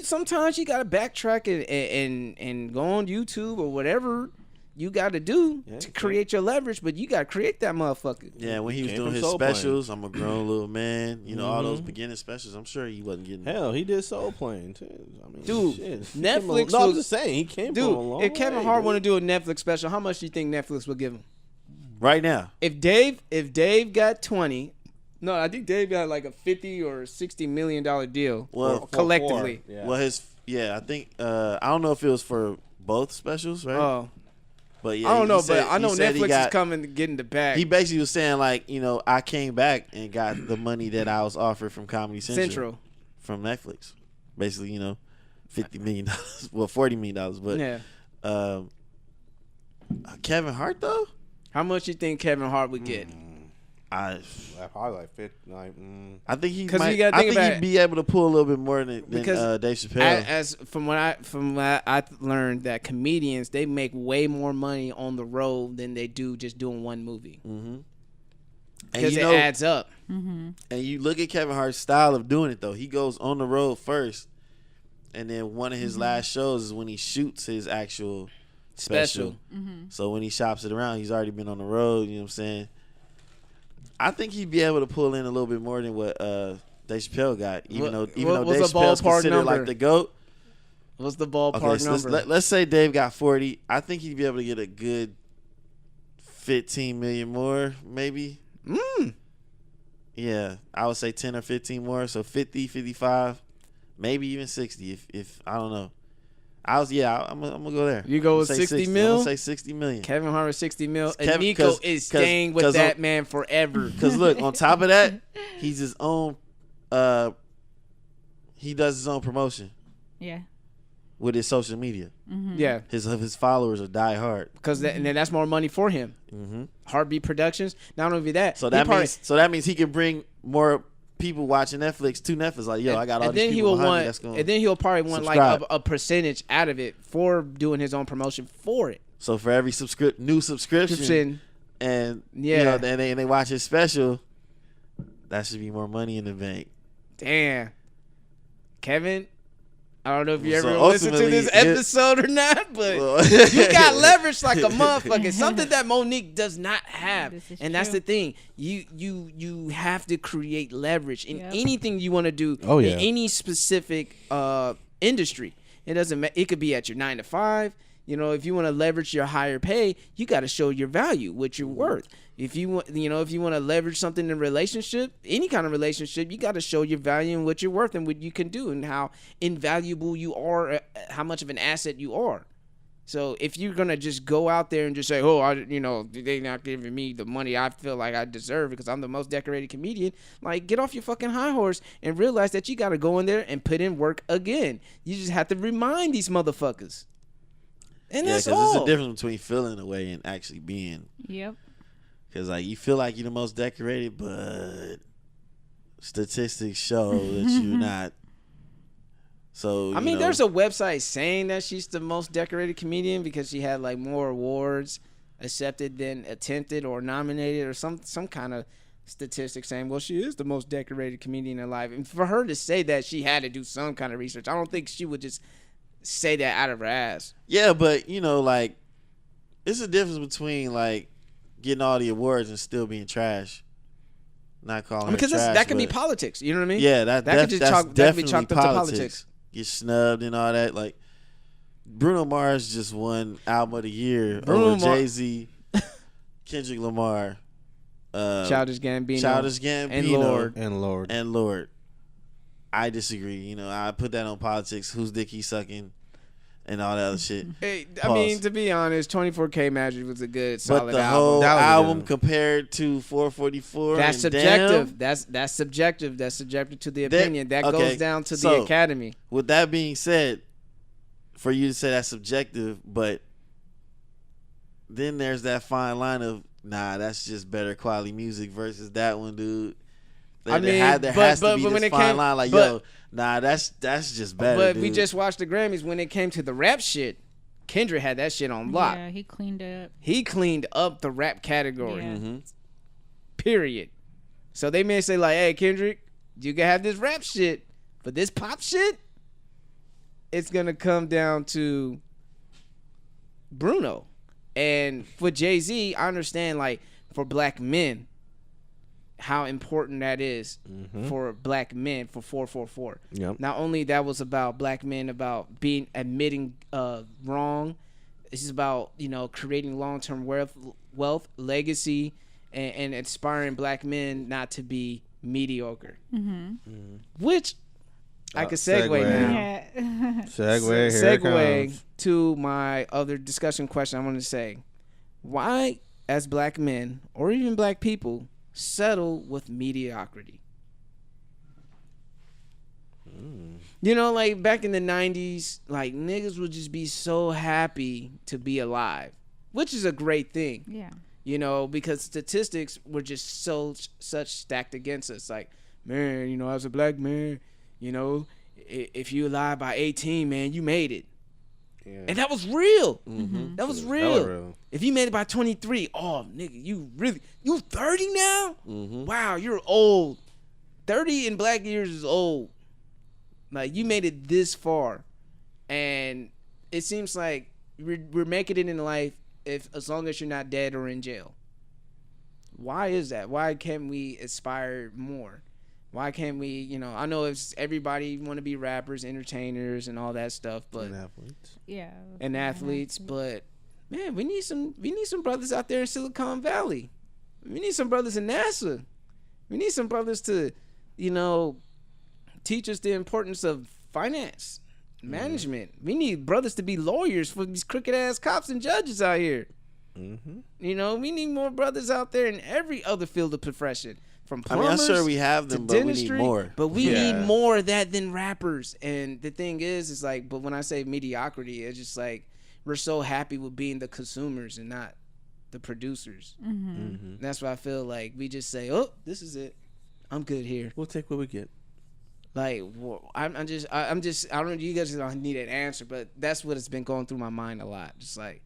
Sometimes you gotta backtrack and go on YouTube or whatever you gotta do to create your leverage, but you gotta create that motherfucker. Yeah, when he was doing his specials, I'm a grown little man. You know, all those beginning specials, I'm sure he wasn't getting. Hell, he did Soul Plane too. I mean, dude, shit. Netflix. No, I'm just saying he came from a long if Kevin way, Hart dude. want to do a Netflix special, how much do you think Netflix will give him? Right now, If Dave got 20, no, I think Dave got like a $50 or $60 million deal. Well, collectively. Yeah. well, I think I don't know if it was for both specials, right? Oh, But yeah, I don't know, he said- but I know he said he Netflix got- is coming to get in the bag. He basically was saying like, you know, I came back and got the money that I was offered from Comedy Central. From Netflix. Basically, you know, $50 million. Well, $40 million. But Yeah. Kevin Hart though, How much you think Kevin Hart would get? Probably like 50. I think he 'Cause might. you gotta I think think about he'd be able to pull a little bit more than Because Dave Chappelle. As from what I learned, that comedians, they make way more money on the road than they do just doing one movie. Mm-hmm. Because it adds up. Mm-hmm. And you look at Kevin Hart's style of doing it though. He goes on the road first, and then one of his last shows is when he shoots his actual special. Mm-hmm. So when he shops it around, he's already been on the road. You know what I'm saying? I think he'd be able to pull in a little bit more than what Dave Chappelle got, even though Dave Chappelle's considered like the GOAT. What's the ballpark Okay, so number? let's say Dave got 40. I think he'd be able to get a good 15 million more, maybe. Yeah, I would say 10 or 15 more. So 50, 55, maybe even 60. If I don't know. I'm gonna go there. You go with 60 mil? I'm gonna say 60 million. Kevin Hart with 60 mil. And Kevin- Nico 'cause- is 'cause- staying with 'cause that man forever. Because look, on top of that, he's his own. He does his own promotion Yeah. with his social media. Mm-hmm. Yeah, His followers are die hard. because and then that's more money for him. Mm-hmm. Heartbeat Productions. Not only that, So he that probably- means means he can bring more people watching Netflix to Netflix. Like, yo, I got all and these then he people will behind me want, that's going. and then he'll probably want subscribe. like a percentage out of it for doing his own promotion for it. So for every new subscription, Subscription. and Yeah. you know, and they watch his special, that should be more money in the bank. Damn, Kevin. I don't know if you So ever listened to this ultimately, episode or not, but Well- you got leverage like a motherfucker. Something that Monique does not have, This is and that's true. the thing. You have to create leverage in Yep. anything you want to do. Oh, yeah. In any specific industry. It doesn't matter. It could be at your 9 to 5. You know, if you want to leverage your higher pay, you got to show your value, what you're worth. If you want, if you want to leverage something in a relationship, any kind of relationship, you got to show your value and what you're worth and what you can do and how invaluable you are, how much of an asset you are. So if you're gonna just go out there and just say, "Oh, they're not giving me the money I feel like I deserve because I'm the most decorated comedian," like, get off your fucking high horse and realize that you got to go in there and put in work again. You just have to remind these motherfuckers. And Yeah, that's because all. there's a difference between feeling a way and actually being. Yep. Because like you feel like you're the most decorated, but statistics show that you're not. So I mean, there's a website saying that she's the most decorated comedian because she had like more awards accepted than attempted or nominated or some kind of statistic saying, well, she is the most decorated comedian alive. And for her to say that, she had to do some kind of research. I don't think she would just say that out of her ass. Yeah, but like, it's a difference between like getting all the awards and still being trash. Not calling her Because trash, that could be but- politics. You know what I mean? Yeah, that could just that could be definitely chalked up to politics. Get snubbed and all that. Like Bruno Mars just won Album of the Year Bruno over Mar- Jay-Z, Kendrick Lamar, Childish Gambino, and Lord. And Lord. I disagree. I put that on politics. Whose dick he sucking? and all that other shit. Hey, I mean, to be honest, 24K Magic was a good, solid But the album. whole That was a good album one. compared to 444, That's and subjective. Damn, That's subjective. That's subjective to the That- opinion. That okay, goes down to the so- Academy. with that being said, for you to say that's subjective, but then there's that fine line of that's just better quality music versus that one, dude. I mean, there has to be when this it fine came- line, like but- that's just better. But dude. we just watched the Grammys. When it came to the rap shit, Kendrick had that shit on lock. Yeah, he cleaned it up. He cleaned up the rap category. Yeah. Mm-hmm. Period. So they may say like, "Hey, Kendrick, you can have this rap shit, but this pop shit, it's gonna come down to Bruno." And for Jay-Z, I understand like for black men, how important that is for black men for 444. Yep. Not only that was about black men about being admitting wrong. This is about creating long-term wealth, legacy, and inspiring black men not to be mediocre. Which I could segue segue. now. Yeah. Segue. Here it Segue comes. to my other discussion question. I want to say, why, as black men or even black people, settle with mediocrity? Like back in the 90s, like niggas would just be so happy to be alive, which is a great thing. Yeah. Because statistics were just such stacked against us. Like, man, as a black man, if you alive by 18, man, you made it. Yeah. And that was real. Mm-hmm. That was That real. was real. If you made it by 23, oh, nigga, you 30 now? Mm-hmm. Wow, you're old. 30 in black years is old. Like, you made it this far. And it seems like we're making it in life as long as you're not dead or in jail. Why is that? Why can't we aspire more? Why can't we, I know it's everybody want to be rappers, entertainers, and all that stuff, but And athletes. Yeah. and athletes, but man, we need some brothers out there in Silicon Valley. We need some brothers in NASA. We need some brothers to, teach us the importance of finance, management. We need brothers to be lawyers for these crooked ass cops and judges out here. Mm-hmm. We need more brothers out there in every other field of profession. From I mean, I'm plumbers sure we have to them, but we dentistry, need more. But we Yeah. need more of that than rappers. And the thing is like, but when I say mediocrity, it's just like we're so happy with being the consumers and not the producers. Mm-hmm. That's why I feel like we just say, "Oh, this is it. I'm good here." We'll take what we get. Like, I'm just. I don't know. You guys don't need an answer, but that's what has been going through my mind a lot. Just like,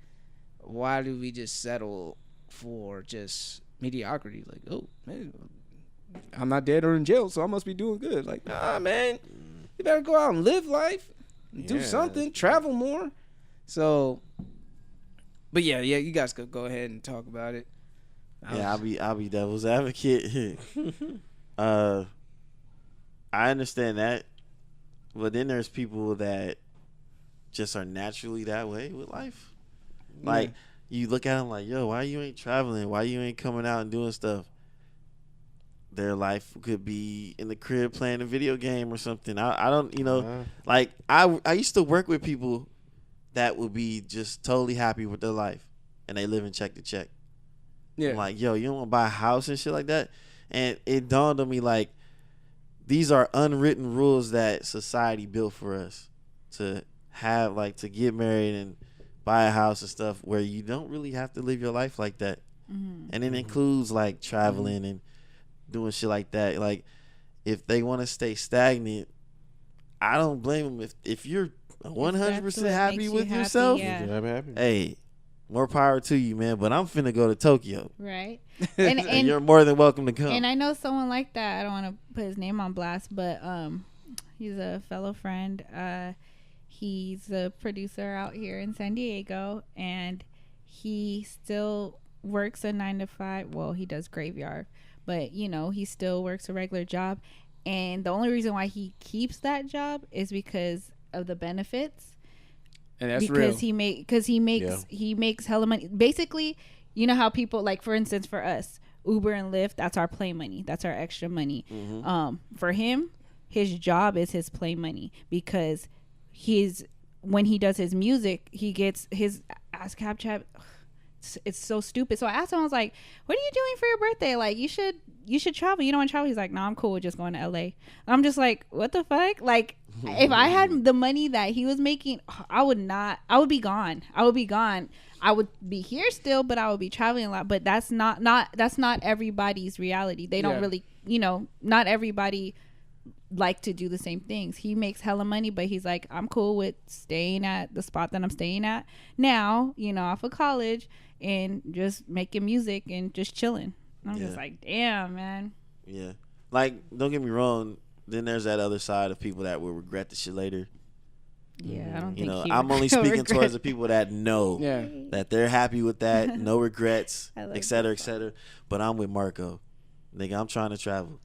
why do we just settle for just mediocrity? Like, oh man, I'm not dead or in jail, so I must be doing good. Like, nah, man, you better go out and live life, do Yeah. something, travel more. So, but yeah, you guys could go ahead and talk about it. I'll be devil's advocate. I understand that, but then there's people that just are naturally that way with life. Like, you look at them like, yo, why you ain't traveling? Why you ain't coming out and doing stuff? Their life could be in the crib playing a video game or something. I don't, like I used to work with people that would be just totally happy with their life and they live in check to check. Yeah. I'm like, yo, you don't want to buy a house and shit like that? And it dawned on me, like, these are unwritten rules that society built for us to have, like, to get married and buy a house and stuff where you don't really have to live your life like that. Mm-hmm. And it includes, like, traveling and doing shit like that. Like, if they want to stay stagnant, I don't blame them. If you're 100% happy with yourself, yeah. I'm happy. hey, more power to you, man. But I'm finna go to Tokyo. Right. And you're more than welcome to come. And I know someone like that. I don't want to put his name on blast, but he's a fellow friend. He's a producer out here in San Diego, and he still works a 9 to 5. Well, he does graveyard, but he still works a regular job. And the only reason why he keeps that job is because of the benefits. And that's because real. he makes hella money. Basically, you know how people, like, for instance, for us, Uber and Lyft, that's our play money, that's our extra money. For him, his job is his play money, because when he does his music, he gets his ASCAP chat. It's so stupid. So I asked him, I was like, what are you doing for your birthday? Like, you should travel. You don't want to travel? He's like, no, I'm cool with just going to LA. And I'm just like, what the fuck? Like, if I had the money that he was making, I would be gone. I would be here still, but I would be traveling a lot. But that's not everybody's reality. They don't really, not everybody like to do the same things. He makes hella money, but he's like, I'm cool with staying at the spot that I'm staying at now, off of college, and just making music and just chilling. I'm just like, damn, man. Yeah. Like, don't get me wrong, then there's that other side of people that will regret the shit later. Yeah, I don't think I'm only speaking towards the people that know that they're happy with that, no regrets, et cetera, et cetera. But I'm with Marco. Nigga, I'm trying to travel.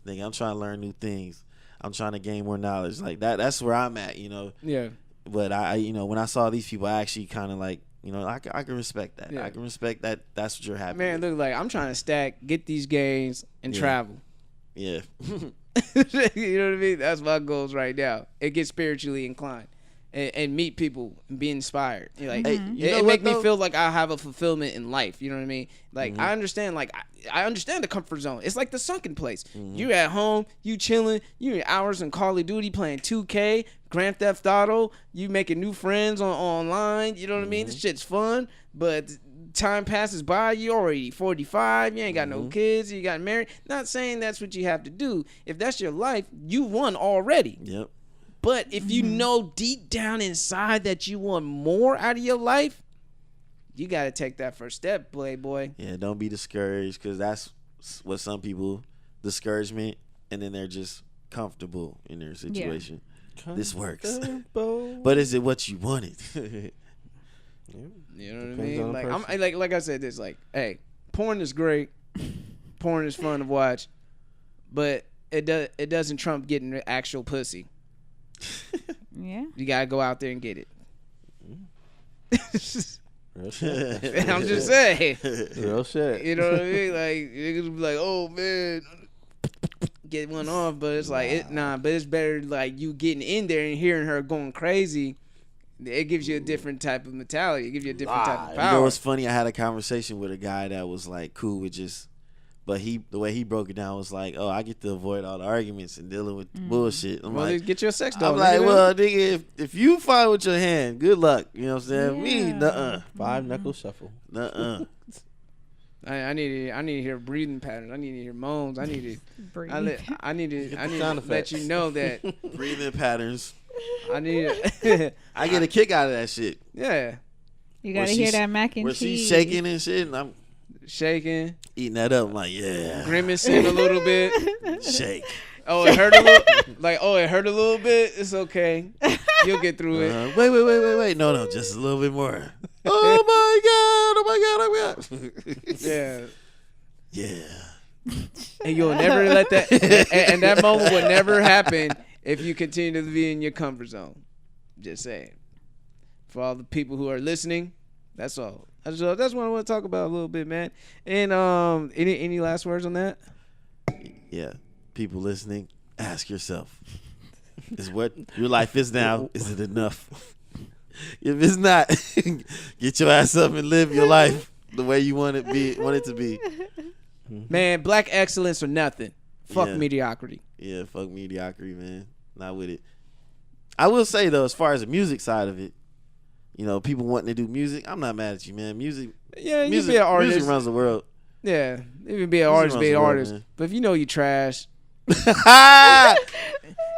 Nigga, I'm trying to learn new things. I'm trying to gain more knowledge. Like that's where I'm at, Yeah. But I when I saw these people, I actually kind of like, I can respect that. Yeah. I can respect that. That's what you're happy Man, with. look, like, I'm trying to stack, get these gains, and travel. Yeah. You know what I mean? That's my goals right now. And get spiritually inclined. And meet people and be inspired. Like, it make me feel like I have a fulfillment in life. You know what I mean? Like, I understand. Like, I understand the comfort zone. It's like the sunken place. You at home, you chilling, you in hours in Call of Duty playing 2K, Grand Theft Auto. You making new friends online. You know what I mean? This shit's fun, but time passes by. You already 45. You ain't got no kids. You got married. Not saying that's what you have to do. If that's your life, you won already. Yep. But if you know deep down inside that you want more out of your life, you got to take that first step, Playboy. Yeah, don't be discouraged, because that's what some people, discouragement, and then they're just comfortable in their situation. This works. But is it what you wanted? You know what I mean? Like I said, this hey, porn is great. Porn is fun to watch, but it doesn't trump getting actual pussy. Yeah, you gotta go out there and get it. Real shit. I'm just saying. Real shit. You know what I mean? Like, niggas be like, oh man, get one off, but it's like but it's better like you getting in there and hearing her going crazy. It gives you a different type of mentality. It gives you a different type of power. You know what's funny? I had a conversation with a guy that was like cool with just. But the way he broke it down was like, oh, I get to avoid all the arguments and dealing with bullshit. I'm like, get your sex doll. I'm like, well, nigga, if you fight with your hand, good luck. You know what I'm saying? Me, nuh-uh. 5-knuckle shuffle. Nuh-uh. I need to hear breathing patterns. I need to hear moans. I need to let you know that breathing patterns. I get a kick out of that shit. Yeah. You gotta hear that mac and where cheese. Where she's shaking and shit, and I'm shaking, eating that up. I'm like, yeah, grimacing a little bit. Shake. Oh, it hurt a little. It hurt a little bit. It's okay. You'll get through it. Wait. No, just a little bit more. Oh my god. Yeah. Yeah. And you'll never let that. And that moment would never happen if you continue to be in your comfort zone. Just saying. For all the people who are listening, that's all. That's what I want to talk about a little bit, man. And any last words on that? Yeah, people listening, ask yourself: is what your life is now? Is it enough? If it's not, get your ass up and live your life the way you want it to be. Man, black excellence or nothing. Fuck mediocrity. Yeah, fuck mediocrity, man. Not with it. I will say though, as far as the music side of it. People wanting to do music. I'm not mad at you, man. Music. Yeah, you be an artist. Music runs the world. Yeah, even be an artist, be an artist. Man. But if you know you trash, in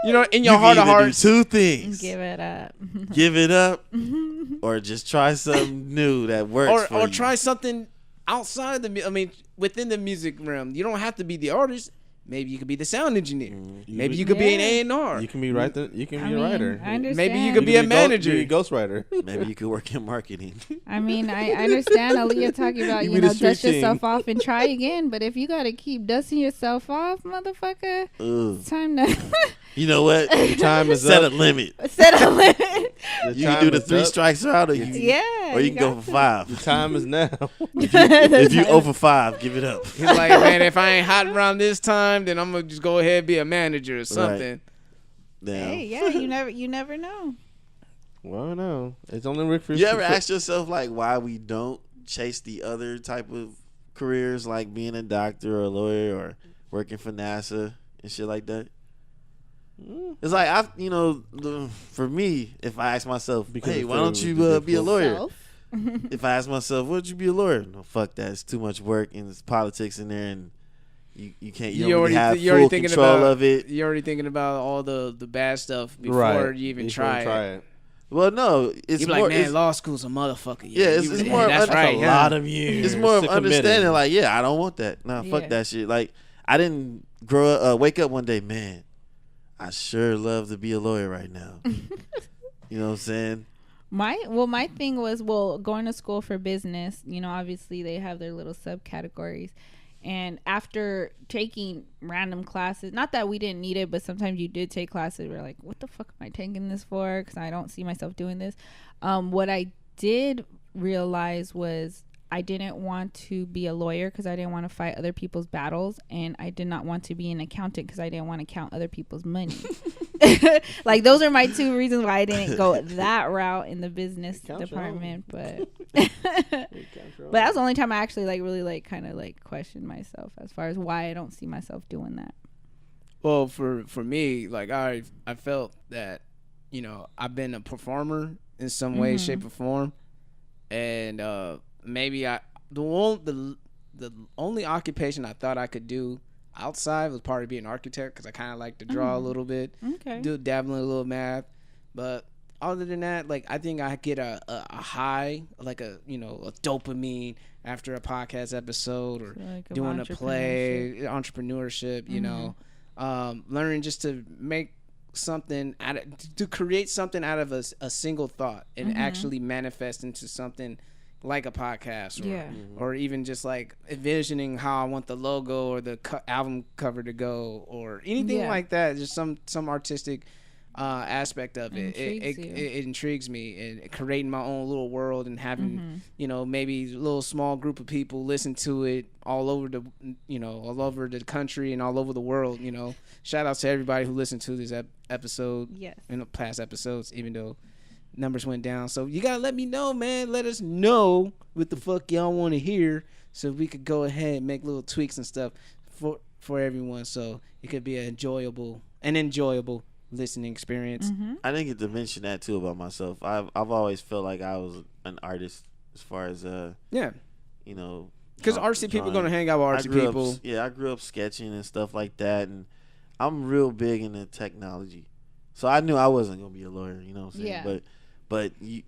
your heart of hearts, do two things: give it up, or just try something new that works, or try something outside within the music realm. You don't have to be the artist. Maybe you could be the sound engineer. Maybe you could be an A&R. You can be a writer. I understand. Maybe you could be a manager. Be a ghostwriter. Maybe you could work in marketing. I understand Aaliyah talking about, dust yourself off and try again. But if you got to keep dusting yourself off, motherfucker, it's time to... You know what? The time is Set up. a limit. You can do the 3 strikes out, or you can go for 5. The time is now. If you 0 for 5, give it up. He's like, man, if I ain't hot around this time, then I'm gonna just go ahead and be a manager or something. Right. Hey, yeah, you never know. Well, no, it's only Rick for You ever ask yourself like why we don't chase the other type of careers like being a doctor or a lawyer or working for NASA and shit like that? It's like for me, if I ask myself, hey, why don't you be a lawyer? If I ask myself, why don't you be a lawyer? No, fuck that. It's too much work and it's politics in there, and you can't. You don't really have full control of it. You're already thinking about all the bad stuff before you even try it. Well, no, it's more like, man, law school's a motherfucker. Yeah, it's more. That's right. A lot of years. It's more of understanding. Like, yeah, I don't want that. Nah, fuck that shit. Like, I didn't wake up one day, man. I sure love to be a lawyer right now. You know what I'm saying? My thing was, going to school for business, obviously they have their little subcategories. And after taking random classes, not that we didn't need it, but sometimes you did take classes. We're like, what the fuck am I taking this for? Because I don't see myself doing this. What I did realize was I didn't want to be a lawyer because I didn't want to fight other people's battles. And I did not want to be an accountant because I didn't want to count other people's money. Like, those are my two reasons why I didn't go that route in the business department. But but that's the only time I actually really kind of questioned myself as far as why I don't see myself doing that. Well, for me, like I felt that, I've been a performer in some way, shape, or form, and maybe the only occupation I thought I could do outside was probably be an architect because I kind of like to draw a little bit, dabbling a little math, but other than that, like, I think I get a high, like a dopamine after a podcast episode or doing a play, entrepreneurship, learning just to make something to create something out of a single thought and actually manifest into something like a podcast or even just like envisioning how I want the logo or the album cover to go or anything like that. Just some artistic aspect of it. It intrigues me, and creating my own little world and having maybe a little small group of people listen to it all over the country and all over the world. Shout out to everybody who listened to this episode in the past episodes, even though numbers went down. So you gotta let me know, man. Let us know what the fuck y'all want to hear, so we could go ahead and make little tweaks and stuff for everyone, so it could be an enjoyable listening experience. I didn't get to mention that too about myself. I've always felt like I was an artist as far as because artsy people gonna hang out with artsy people. I grew up sketching and stuff like that, and I'm real big into technology, so I knew I wasn't gonna be a lawyer. You know what I'm saying? But you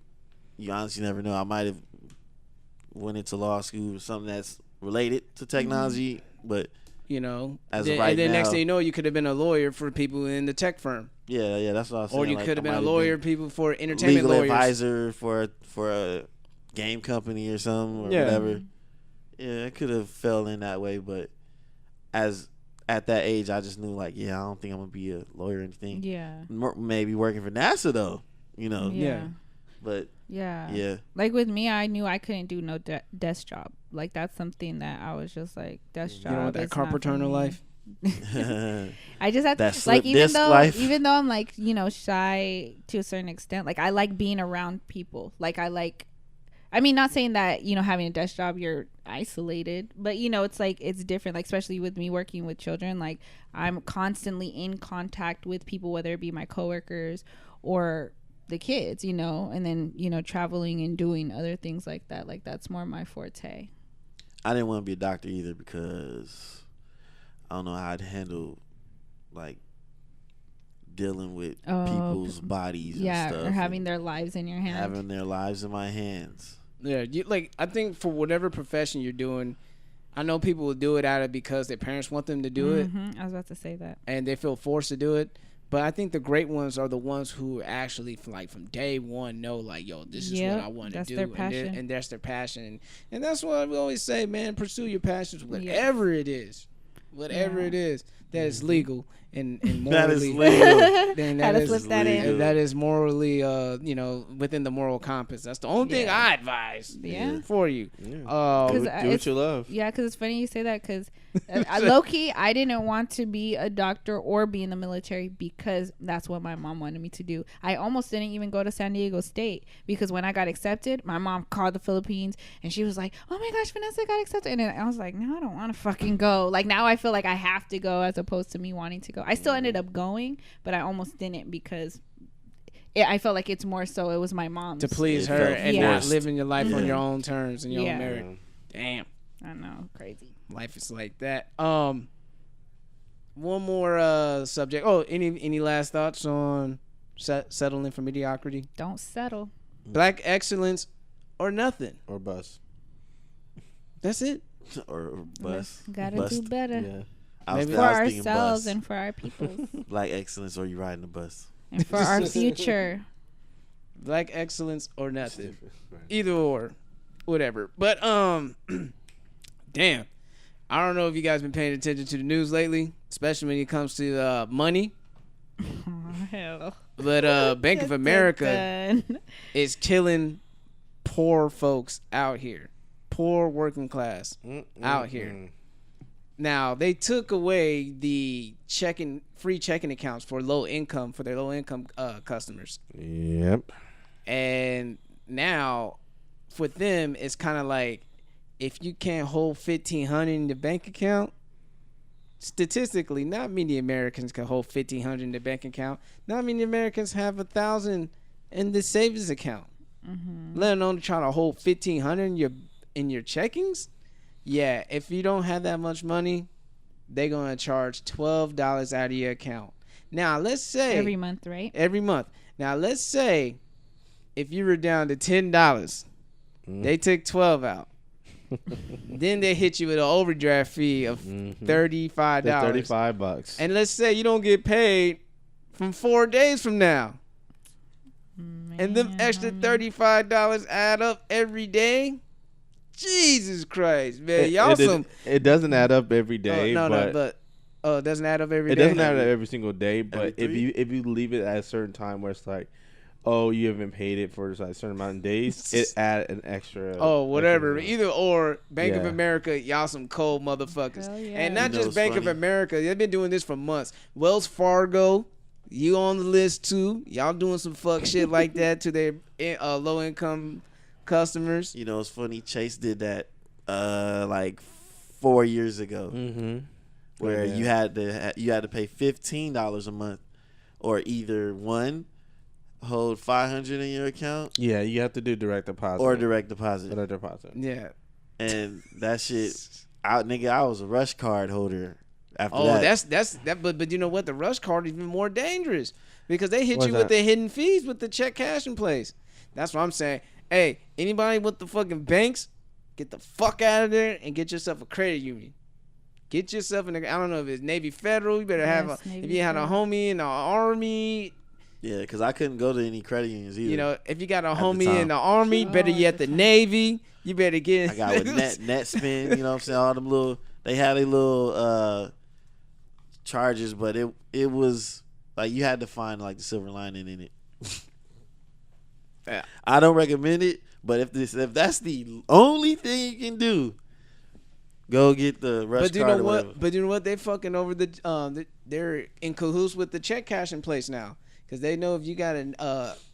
honestly never know. I might have went into law school or something that's related to technology, but as of right and then now, next thing you know, you could have been a lawyer for people in the tech firm. Yeah, that's what I was saying. Or you could have been a lawyer, people for entertainment legal lawyers. Advisor for a game company or something or whatever. Yeah, it could have fell in that way, but at that age, I just knew I don't think I'm gonna be a lawyer or anything. Yeah, maybe working for NASA though. But yeah. Like with me, I knew I couldn't do no desk job. Like, that's something that I was just like, desk job. You know, that carpenter life. I just have to, like, even though I'm like, shy to a certain extent, like, I like being around people. Like, not saying that, having a desk job, you're isolated, but it's like, it's different. Like, especially with me working with children, like, I'm constantly in contact with people, whether it be my coworkers or the kids, and then, traveling and doing other things like that. Like, that's more my forte. I didn't want to be a doctor either because I don't know how I'd handle, like, dealing with people's bodies and stuff. Or having their lives in your hands. Having their lives in my hands. Yeah, I think for whatever profession you're doing, I know people will do it out of because their parents want them to do it. I was about to say that. And they feel forced to do it. But I think the great ones are the ones who actually, from day one, know, like, yo, this is what I want to do. Their passion. And that's their passion. And that's what we always say, man, pursue your passions, whatever it is. Whatever it is that is legal and That is morally, legal. then Had that to is slip that in. that is morally, within the moral compass. That's the only thing Yeah. I advise Yeah. for you. Yeah. Cause do what it's- you love. Yeah, because it's funny you say that because low key, I didn't want to be a doctor or be in the military because that's what my mom wanted me to do. I almost didn't even go to San Diego State because when I got accepted, my mom called the Philippines and she was like, "Oh my gosh, Vanessa got accepted." And I was like, "No, I don't want to fucking go." Like now I feel like I have to go as opposed to me wanting to go. I still ended up going, but I almost didn't because I felt like it's more so it was my mom's. To please It her felt and Yeah. not living your life on Yeah. your own terms and your Yeah. own merit. Damn. I know, crazy. Life is like that. One more subject. Oh, any last thoughts on settling for mediocrity? Don't settle. Black excellence or nothing. Or bus. That's it. Or bust. Gotta Bust. do better Yeah. I was, Maybe- for I was thinking ourselves bus. and for our people Black excellence, or you riding the bus. and for our future. Black excellence or nothing. Right. Either or, whatever. But damn, I don't know if you guys been paying attention to the news lately, especially when it comes to money. Oh, hell. But Bank of America Dun. is killing poor folks out here, poor working class out here. Now they took away the free checking accounts for their low income customers, Yep. and now for them it's kind of like if you can't hold $1,500 in the bank account. Statistically, not many Americans can hold $1,500 in the bank account. Not many Americans have $1,000 in the savings account. Let alone trying to hold $1,500 in your checkings. Yeah, if you don't have that much money, they're gonna charge $12 out of your account. Now let's say Every month, right? every month. Now let's say if you were down to $10, they took 12 out. Then they hit you with an overdraft fee of $35. That's $35. And let's say you don't get paid from 4 days from now. And them extra $35 add up every day. Jesus Christ, man. Y'all some It doesn't add up every day. but it doesn't add up every it day. doesn't add up every single day. But Every if you leave it at a certain time where it's like, oh, you haven't paid it for like a certain amount of days, it add an extra. Oh, whatever. extra Either or, Bank of Yeah. America, y'all some cold motherfuckers. Hell yeah. And not You know just what's Bank of funny? America. They've been doing this for months. Wells Fargo, you on the list too. Y'all doing some fuck shit like that to their low income customers. You know, it's funny. Chase did that like 4 years ago, where Yeah. you had to pay $15 a month, or either one, hold $500 in your account, Yeah, you have to do direct deposit or direct deposit. Direct deposit. Yeah. And that shit, I was a rush card holder after Oh, that. that's that. But you know what? The rush card is even more dangerous because they hit What's you with that? the hidden fees with the check cash in place. That's what I'm saying. Hey, anybody with the fucking banks, get the fuck out of there and get yourself a credit union. Get yourself I don't know if it's Navy Federal. You better have Yes, Navy if you had a Federal. homie in the Army. Yeah, because I couldn't go to any credit unions either. You know, if you got a the homie time. in the Army, better Oh, you at at the the time. Navy. You better get. I got with net spin, you know what I'm saying? All them little, they had a little charges, but it was like you had to find like the silver lining in it. Yeah. I don't recommend it, but if that's the only thing you can do, go get the rush But you card know or what? whatever. But you know what? They fucking over they're in cahoots with the check cash in place now, because they know if you got an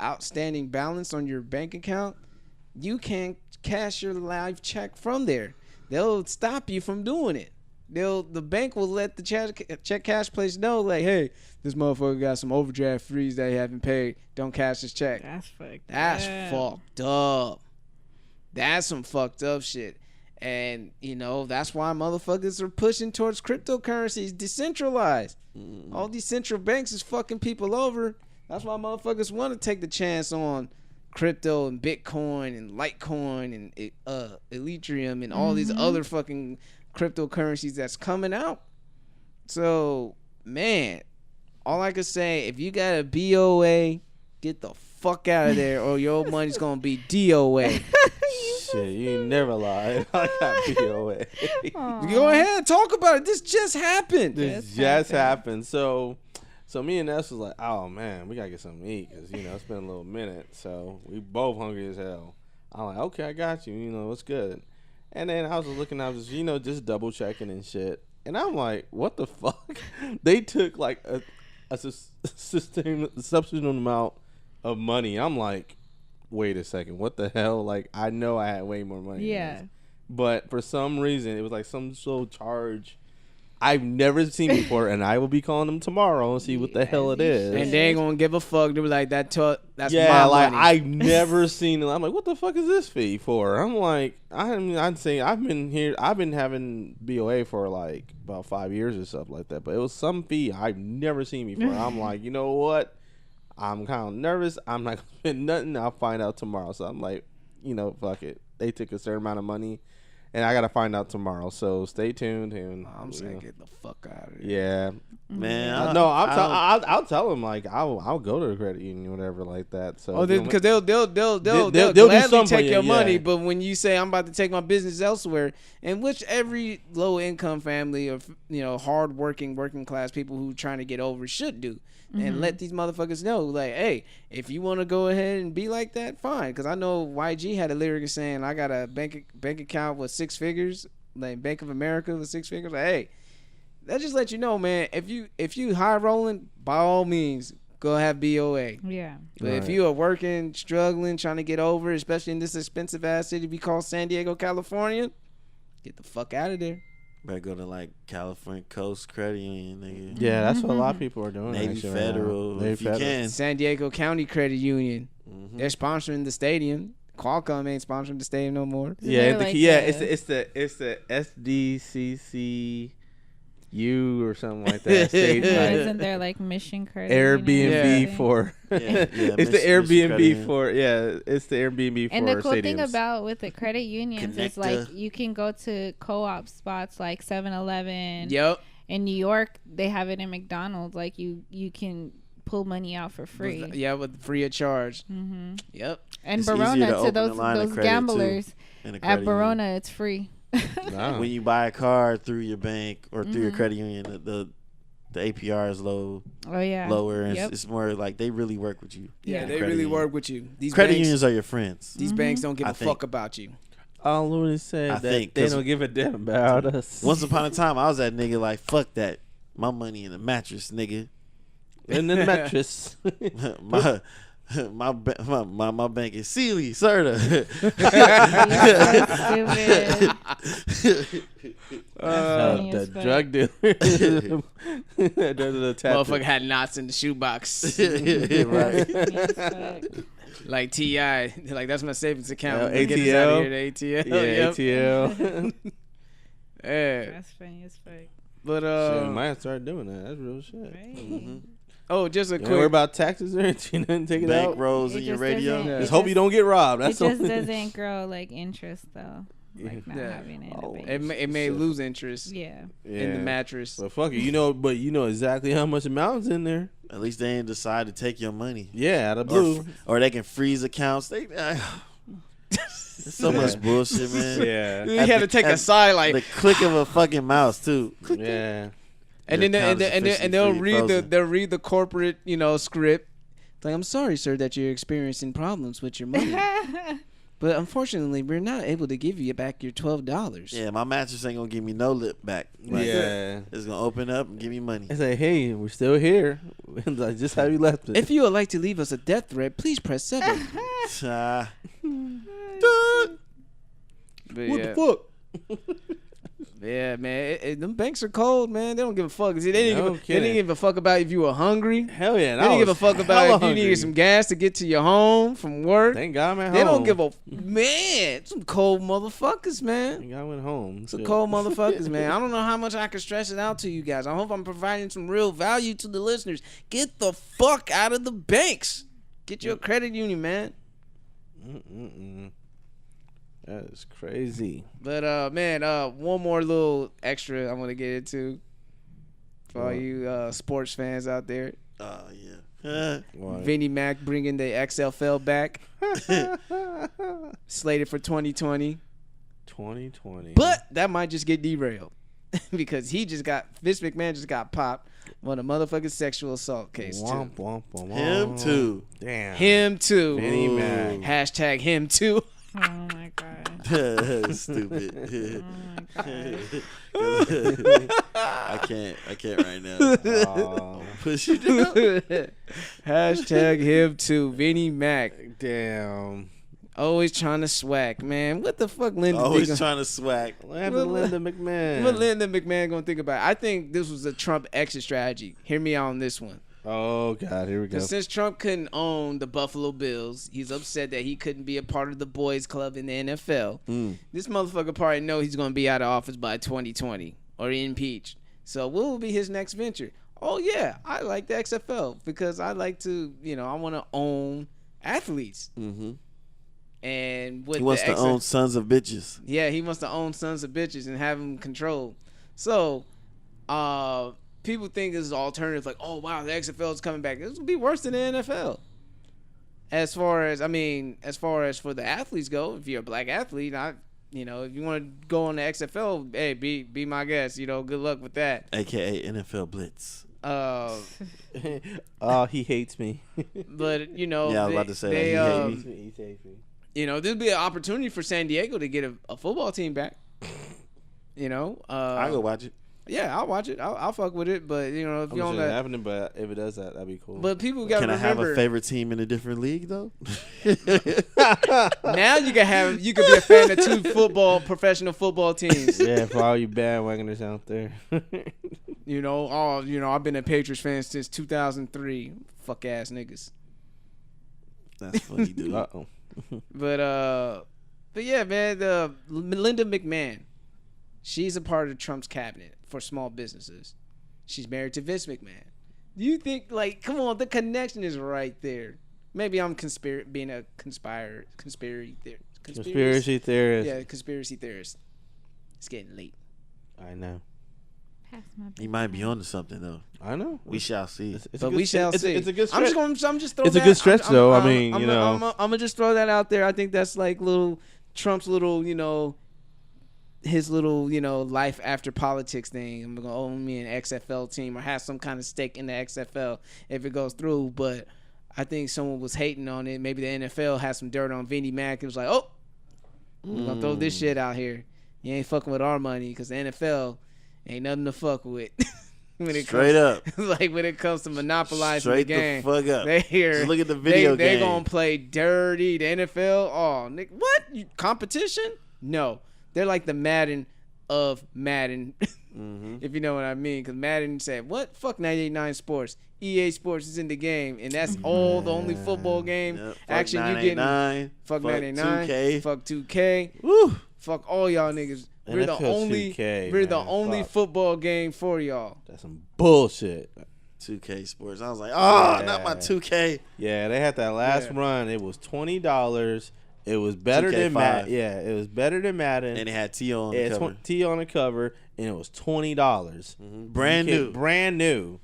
outstanding balance on your bank account, you can't cash your live check from there. They'll stop you from doing it. The bank will let the check cash place know, like, hey, this motherfucker got some overdraft fees that he haven't paid. Don't cash his check. That's That's fucked up. That's some fucked up shit. And, you know, that's why motherfuckers are pushing towards cryptocurrencies, decentralized. All these central banks is fucking people over. That's why motherfuckers want to take the chance on crypto and Bitcoin and Litecoin and Ethereum and all these other fucking cryptocurrencies that's coming out. So, man, all I can say, if you got a BOA, get the fuck out of there, or your money's gonna be DOA. Shit, you never lied. I got BOA. Go ahead, talk about it. This just happened. This just happened. So me and Ness was like, oh man, we gotta get something to eat because it's been a little minute. So we both hungry as hell. I'm like, okay, I got you. What's good? And then I was looking, I was just double checking and shit. And I'm like, what the fuck? They took like a substantial amount of money. I'm like, wait a second, what the hell? Like, I know I had way more money. Yeah. But for some reason, it was like some sort of charge I've never seen before, and I will be calling them tomorrow and see what the hell it is. And they ain't gonna give a fuck. They were like, that's yeah, my like money. I've never seen it. I'm like, what the fuck is this fee for? I'm like, I'd say I've been having BOA for like about 5 years or stuff like that, but it was some fee I've never seen before. I'm like, you know what? I'm kind of nervous. I'm not gonna spend nothing. I'll find out tomorrow. So I'm like, fuck it. They took a certain amount of money. And I gotta find out tomorrow, so stay tuned. And I'm saying, get the fuck out of here. Yeah, Man, I'll tell them like I'll go to the credit union, whatever, like that. So because they'll do gladly something take for your you, money. yeah. But when you say I'm about to take my business elsewhere, and which every low income family or hard working class people who trying to get over should do. And let these motherfuckers know, like, hey, if you want to go ahead and be like that, fine. Because I know YG had a lyric saying, I got a bank account with 6 figures, like Bank of America with 6 figures. Like, hey, that just let you know, man. If you high rolling, by all means, go have BOA. Yeah. But if you are working, struggling, trying to get over, especially in this expensive ass city we call San Diego, California, get the fuck out of there. Better go to like California Coast Credit Union, nigga. Yeah, that's what a lot of people are doing. Navy actually, Federal, right now. if you can. San Diego County Credit Union. They're sponsoring the stadium. Qualcomm ain't sponsoring the stadium no more. It's the SDCCU or something like that. State, Isn't there like Mission Credit Airbnb for? It's the Airbnb for. Yeah, it's the Airbnb for. And the cool stadiums. thing about with the credit unions is like Connecta. you can go to co-op spots like 7-Eleven. Yep. In New York, they have it in McDonald's. Like you can pull money out for free. With free of charge. Mm-hmm. Yep. And It's easier Barona to to open a those line of credit, gamblers too, in a at credit Barona, union. it's free. Wow. When you buy a car through your bank or through your credit union, the APR is lower. And it's more like they really work with you. Yeah, The they credit really union. work with you. These Credit banks, unions are your friends. These banks don't give I a think. fuck about you. All Louis said I that think, they 'cause don't give a damn about us. Once upon a time, I was that nigga like, fuck that. My money in the mattress, nigga. In the mattress. my bank is Sealy, Serta. The drug dealer. Motherfucker had knots in the shoebox. Right. Like T.I. Like, that's my savings account. ATL. Get this out of here, the ATL. Yeah, Yep. ATL. Yeah. That's funny as fuck. But, Shit, we might have to start doing that. That's real shit. Right. oh, just a You quick. worry about taxes or anything? Take it Bank out. rolls It in your just radio. doesn't- Yeah. Just hope you don't get robbed. It That's just all. doesn't grow like interest though. Like not Yeah. having it in Oh, a bank. It may lose interest Yeah. in the mattress. But fuck it, but you know exactly how much amount's in there. At least they ain't decide to take your money. Yeah, out of blue. Or they can freeze accounts. There's so much bullshit, man. Yeah, You had to take a side, like, The click of a fucking mouse too. yeah. and Your then account is officially they'll free, read frozen. they'll read the corporate script. It's like, I'm sorry, sir, that you're experiencing problems with your money, but unfortunately, we're not able to give you back your $12. Yeah, my mattress ain't gonna give me no lip back. Like, Yeah. it's gonna open up and give me money. I say, hey, we're still here. Like, just how you left it. If you would like to leave us a death threat, please press 7. Ah, But What yeah. the fuck? Yeah, man. Them banks are cold, man. They don't give a fuck. See, they No didn't kidding. give a fuck about if you were hungry. Hell yeah. They didn't give a fuck about if you needed some gas to get to your home from work. Thank God I'm at They home. don't give a man. Some cold motherfuckers, man. Thank God I went home. Some Shit. cold motherfuckers, man. I don't know how much I can stress it out to you guys. I hope I'm providing some real value to the listeners. Get the fuck out of the banks. Get your credit union, man. That is crazy. But man, one more little extra I want to get into for all you sports fans out there. yeah. Vinnie Mac bringing the XFL back. Slated for 2020. 2020. But that might just get derailed because Vince McMahon just got popped on a motherfucking sexual assault case Womp, too. womp, womp, Him womp. too. Damn. Him too. Vinnie Mac. Hashtag him too. Oh my god. Stupid. Oh my god. I can't right now. Push you down. Hashtag him too. Vinnie Mac. Damn. Always trying to swag, man. What the fuck, Linda? Always trying to swag. What happened to Linda McMahon? What Linda McMahon gonna think about it? I think this was a Trump exit strategy. Hear me out on this one. Oh God, here we go. Since Trump couldn't own the Buffalo Bills, he's upset that he couldn't be a part of the boys club in the NFL. This motherfucker probably know he's gonna be out of office by 2020 or impeached. So what will be his next venture? Oh yeah, I like the XFL because I like to, I want to own athletes. Mm-hmm. And with He wants to own sons of bitches. Yeah, he wants to own sons of bitches and have them controlled. So, people think this is alternative, like, oh wow, the XFL is coming back. This will be worse than the NFL. As far as for the athletes go, if you're a black athlete, if you want to go on the XFL, hey, be my guest. Good luck with that. AKA NFL Blitz. Oh, he hates me. But yeah, I was about to say that he hates me. He hates me. There'd be an opportunity for San Diego to get a football team back. I'll go watch it. Yeah, I'll watch it. I'll fuck with it. But if I'm you're on that, happening, but if it does that, that'd be cool. But people gotta Can I remember. have a favorite team in a different league though? Now you could be a fan of two professional football teams. Yeah, for all you bandwagoners out there. I've been a Patriots fan since 2003. Fuck ass niggas. That's funny, dude. Uh-oh. But yeah, man, Linda McMahon, she's a part of Trump's cabinet for small businesses. She's married to Vince McMahon. Do you think, come on, the connection is right there? Maybe I'm being a conspiracy theorist. Yeah, conspiracy theorist. It's getting late. I know. He might be onto something though. I know. We shall see. We shall see. It's a good stretch. I'm just throwing. It's a good stretch, though. I'm gonna just throw that out there. I think that's like Trump's little, his little, life after politics thing. I'm gonna own me an XFL team or have some kind of stake in the XFL if it goes through. But I think someone was hating on it. Maybe the NFL has some dirt on Vinnie Mac. It was like, oh, we're gonna throw this shit out here. You ain't fucking with our money because the NFL ain't nothing to fuck with. When it comes to monopolizing the game. Straight the fuck up. Just look at the video game. They gonna play dirty. The NFL, oh, Nick, what? Competition? No. They're like the Madden of Madden, if you know what I mean. Because Madden said, what? Fuck 98.9 Sports. EA Sports is in the game, and that's all the only football game action you getting. Fuck 99. 2K. Fuck 2K. Woo. Fuck all y'all niggas. We're the only football game for y'all. That's some bullshit. 2K Sports. I was like, not my 2K. Yeah, they had that last run. It was $20. It was better than Madden. Yeah, it was better than Madden. And it had T.O. on the cover. T.O. on the cover, and it was $20. Brand new.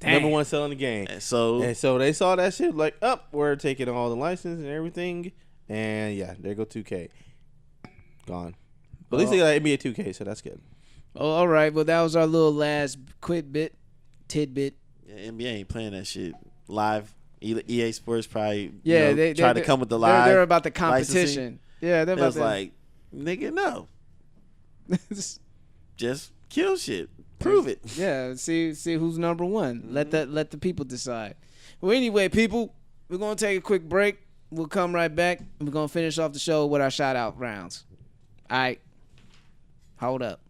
Dang. Number one selling the game. And so they saw that shit like, we're taking all the license and everything. And yeah, there go 2K. Gone. But at least they got NBA 2K, so that's good. Oh, all right. Well, that was our little last tidbit. Yeah, NBA ain't playing that shit live. EA Sports probably they try to come with the live. They're about the competition. Licensing. Yeah, they're about like, nigga, no. Just kill shit. Prove it. Yeah, see who's number one. Mm-hmm. Let the people decide. Well, anyway, people, we're gonna take a quick break. We'll come right back, and we're gonna finish off the show with our shout out rounds. All right. Hold up.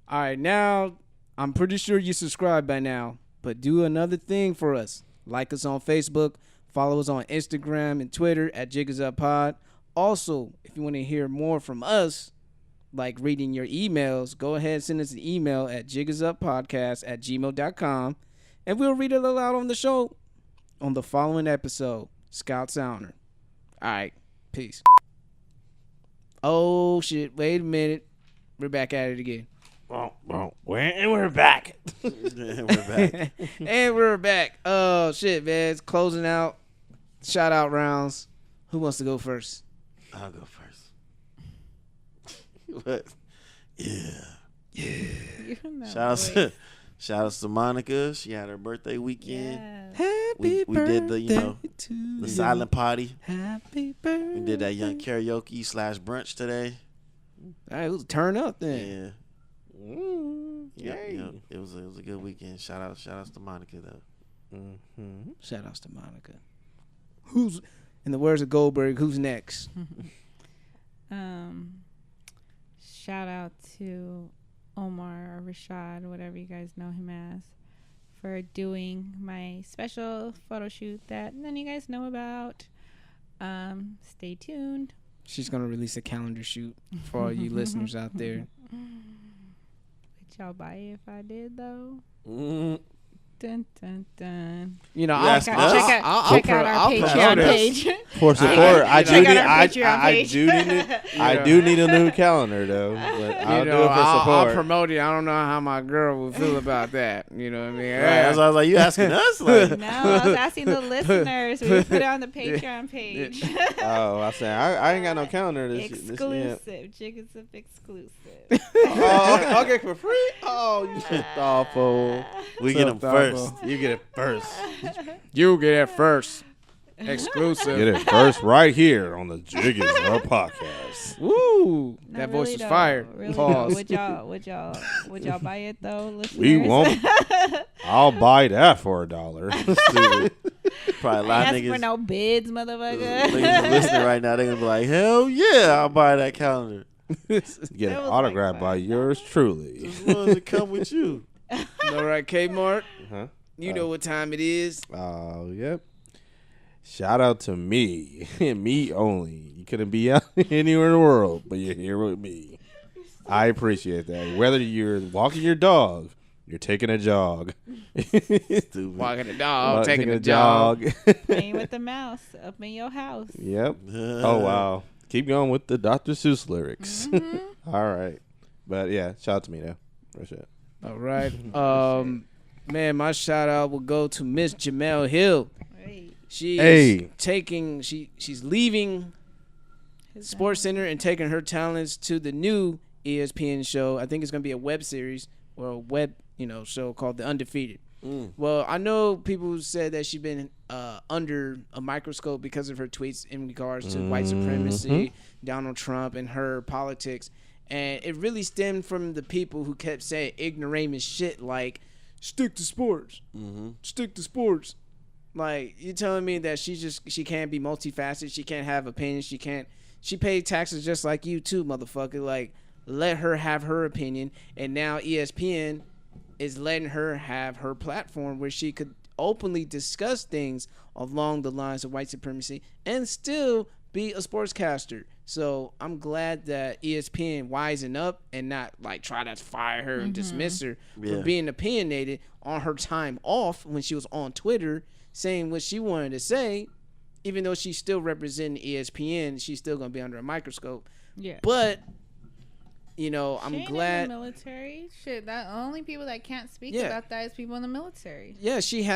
All right, now I'm pretty sure you subscribed by now, but do another thing for us. Like us on Facebook, follow us on Instagram and Twitter at JiggersUpPod. Also, if you want to hear more from us, like reading your emails, go ahead and send us an email at jiggersuppodcast@gmail.com, and we'll read it aloud on the show on the following episode. Scout Sounder. All right, peace. Oh, shit. Wait a minute. We're back at it again. And we're back. We're back. And we're back. Oh shit, man! It's closing out. Shout out rounds. Who wants to go first? I'll go first. What? Yeah. Shout outs to Monica. She had her birthday weekend. Yes. Happy We did the to the you. silent party. Happy birthday. We did that young karaoke / brunch today. All right, it was a turn up then. Yeah. Yep. It was a good weekend. Shout outs to Monica though. Mm-hmm. Shout outs to Monica. Who's, in the words of Goldberg, who's next? Shout out to Omar or Rashad, whatever you guys know him as, for doing my special photo shoot that none of you guys know about. Stay tuned. She's gonna release a calendar shoot for all you listeners out there. Would y'all buy it if I did though? Mm. Dun dun dun. You know, Yes, Check us? out our Patreon page. For support, I Check out our I Patreon do need a new calendar though. But I'll do it for I'll support. promote it. I don't know how my girl would feel about that. You know what I mean? Right, that's why I was like, you asking us? Like, No, I was asking the listeners. We would put it on the Patreon page. Oh, I said I ain't got no calendar this year. Exclusive. Chicken Soup exclusive. Oh, okay, for free? Oh, you so thoughtful. we So get them thoughtful. first. You get it first. You get it first. Exclusive. Get it first right here on the Jig Is Up podcast. Woo! Not That voice really was though. fire. Really Pause. though. Would y'all buy it though, listeners? We won't. I'll buy that for $1. Stupid. Probably a I lot of ask for niggas. no bids, motherfucker. Niggas listening right now, they're gonna be like, hell yeah, I'll buy that calendar. Get That it was autographed like by yours truly. As long as it come with you. All right, Kmart. Huh? You know what time it is. Oh, yep. Shout out to me. Me only. You couldn't be out anywhere in the world, but you're here with me. I appreciate that. Whether you're walking your dog, you're taking a jog. Stupid. Walking the dog, taking a jog. Playing with the mouse up in your house. Yep. Oh, wow. Keep going with the Dr. Seuss lyrics. Mm-hmm. All right. But, yeah, shout out to me, though. For sure. All right. Man, my shout out will go to Miss Jamel Hill. Right. She's she's leaving Sports Center and taking her talents to the new ESPN show. I think it's going to be a web series or a web, show called The Undefeated. Well, I know people said that she's been under a microscope because of her tweets in regards to white supremacy, Donald Trump, and her politics. And it really stemmed from the people who kept saying ignoramus shit like, stick to sports. Stick to sports. Like, you're telling me that she can't be multifaceted. She can't have opinions. She paid taxes just like you too, motherfucker. Like, let her have her opinion. And now ESPN is letting her have her platform where she could openly discuss things along the lines of white supremacy and still be a sportscaster. So I'm glad that ESPN wising up and not like try to fire her and dismiss her for being opinionated on her time off when she was on Twitter saying what she wanted to say. Even though she's still representing ESPN, she's still gonna be under a microscope. Yeah. But I'm She ain't glad. in the military. Shit, the only people that can't speak Yeah. about that is people in the military. Yeah, she's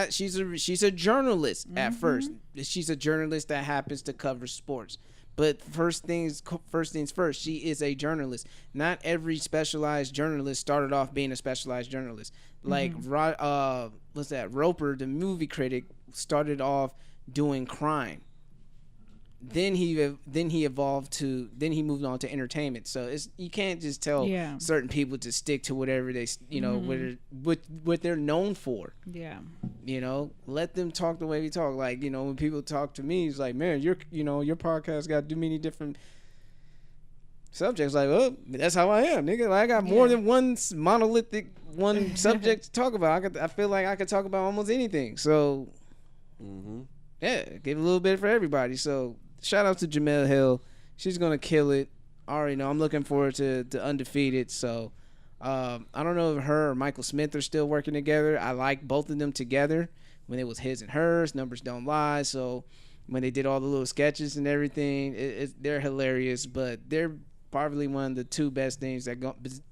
a journalist at first. She's a journalist that happens to cover sports. But first things first, she is a journalist. Not every specialized journalist started off being a specialized journalist. Like what's that? Roper, the movie critic, started off doing crime. Then he moved on to entertainment. So you can't just tell certain people to stick to whatever they what they're known for. Yeah. Let them talk the way we talk. Like, when people talk to me, it's like, man, your podcast got too many different subjects. Like, oh, that's how I am, nigga. Like, I got more than one monolithic subject to talk about. I feel like I could talk about almost anything. So, yeah, give a little bit for everybody. So, shout out to Jamel Hill. She's gonna kill it. I already know. I'm looking forward to Undefeated. So, I don't know if her or Michael Smith are still working together. I like both of them together. When it was his and hers, numbers don't lie. So when they did all the little sketches and everything, they're hilarious. But they're probably one of the two best things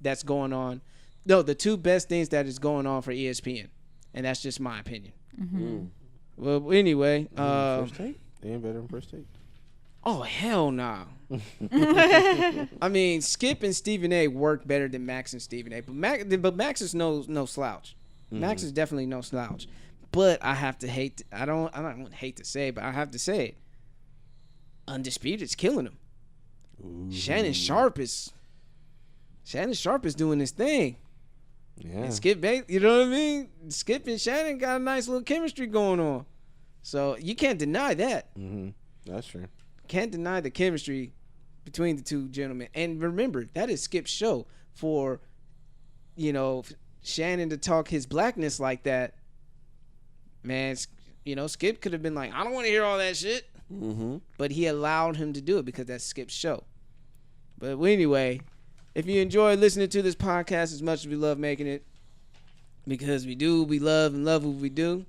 that's going on the two best things that is going on for ESPN, and that's just my opinion. Well, anyway, First Take? They ain't better than First Take. Oh hell nah. I mean, Skip and Stephen A. work better than Max and Stephen A. But Max is no slouch. Max is definitely no slouch. But I have to hate. I don't hate to say it, but I have to say it. Undisputed's killing him. Shannon Sharp is doing his thing. Yeah. And Skip, you know what I mean? Skip and Shannon got a nice little chemistry going on. So you can't deny that. That's true. Can't deny the chemistry between the two gentlemen. And remember, that is Skip's show. For, Shannon to talk his blackness like that, man, Skip could have been like, I don't want to hear all that shit. But he allowed him to do it because that's Skip's show. But anyway, if you enjoy listening to this podcast as much as we love making it, because we love what we do.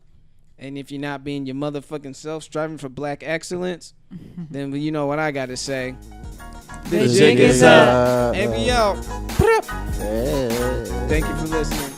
And if you're not being your motherfucking self, striving for black excellence, then you know what I got to say. The jig is up. And we out. Thank you for listening.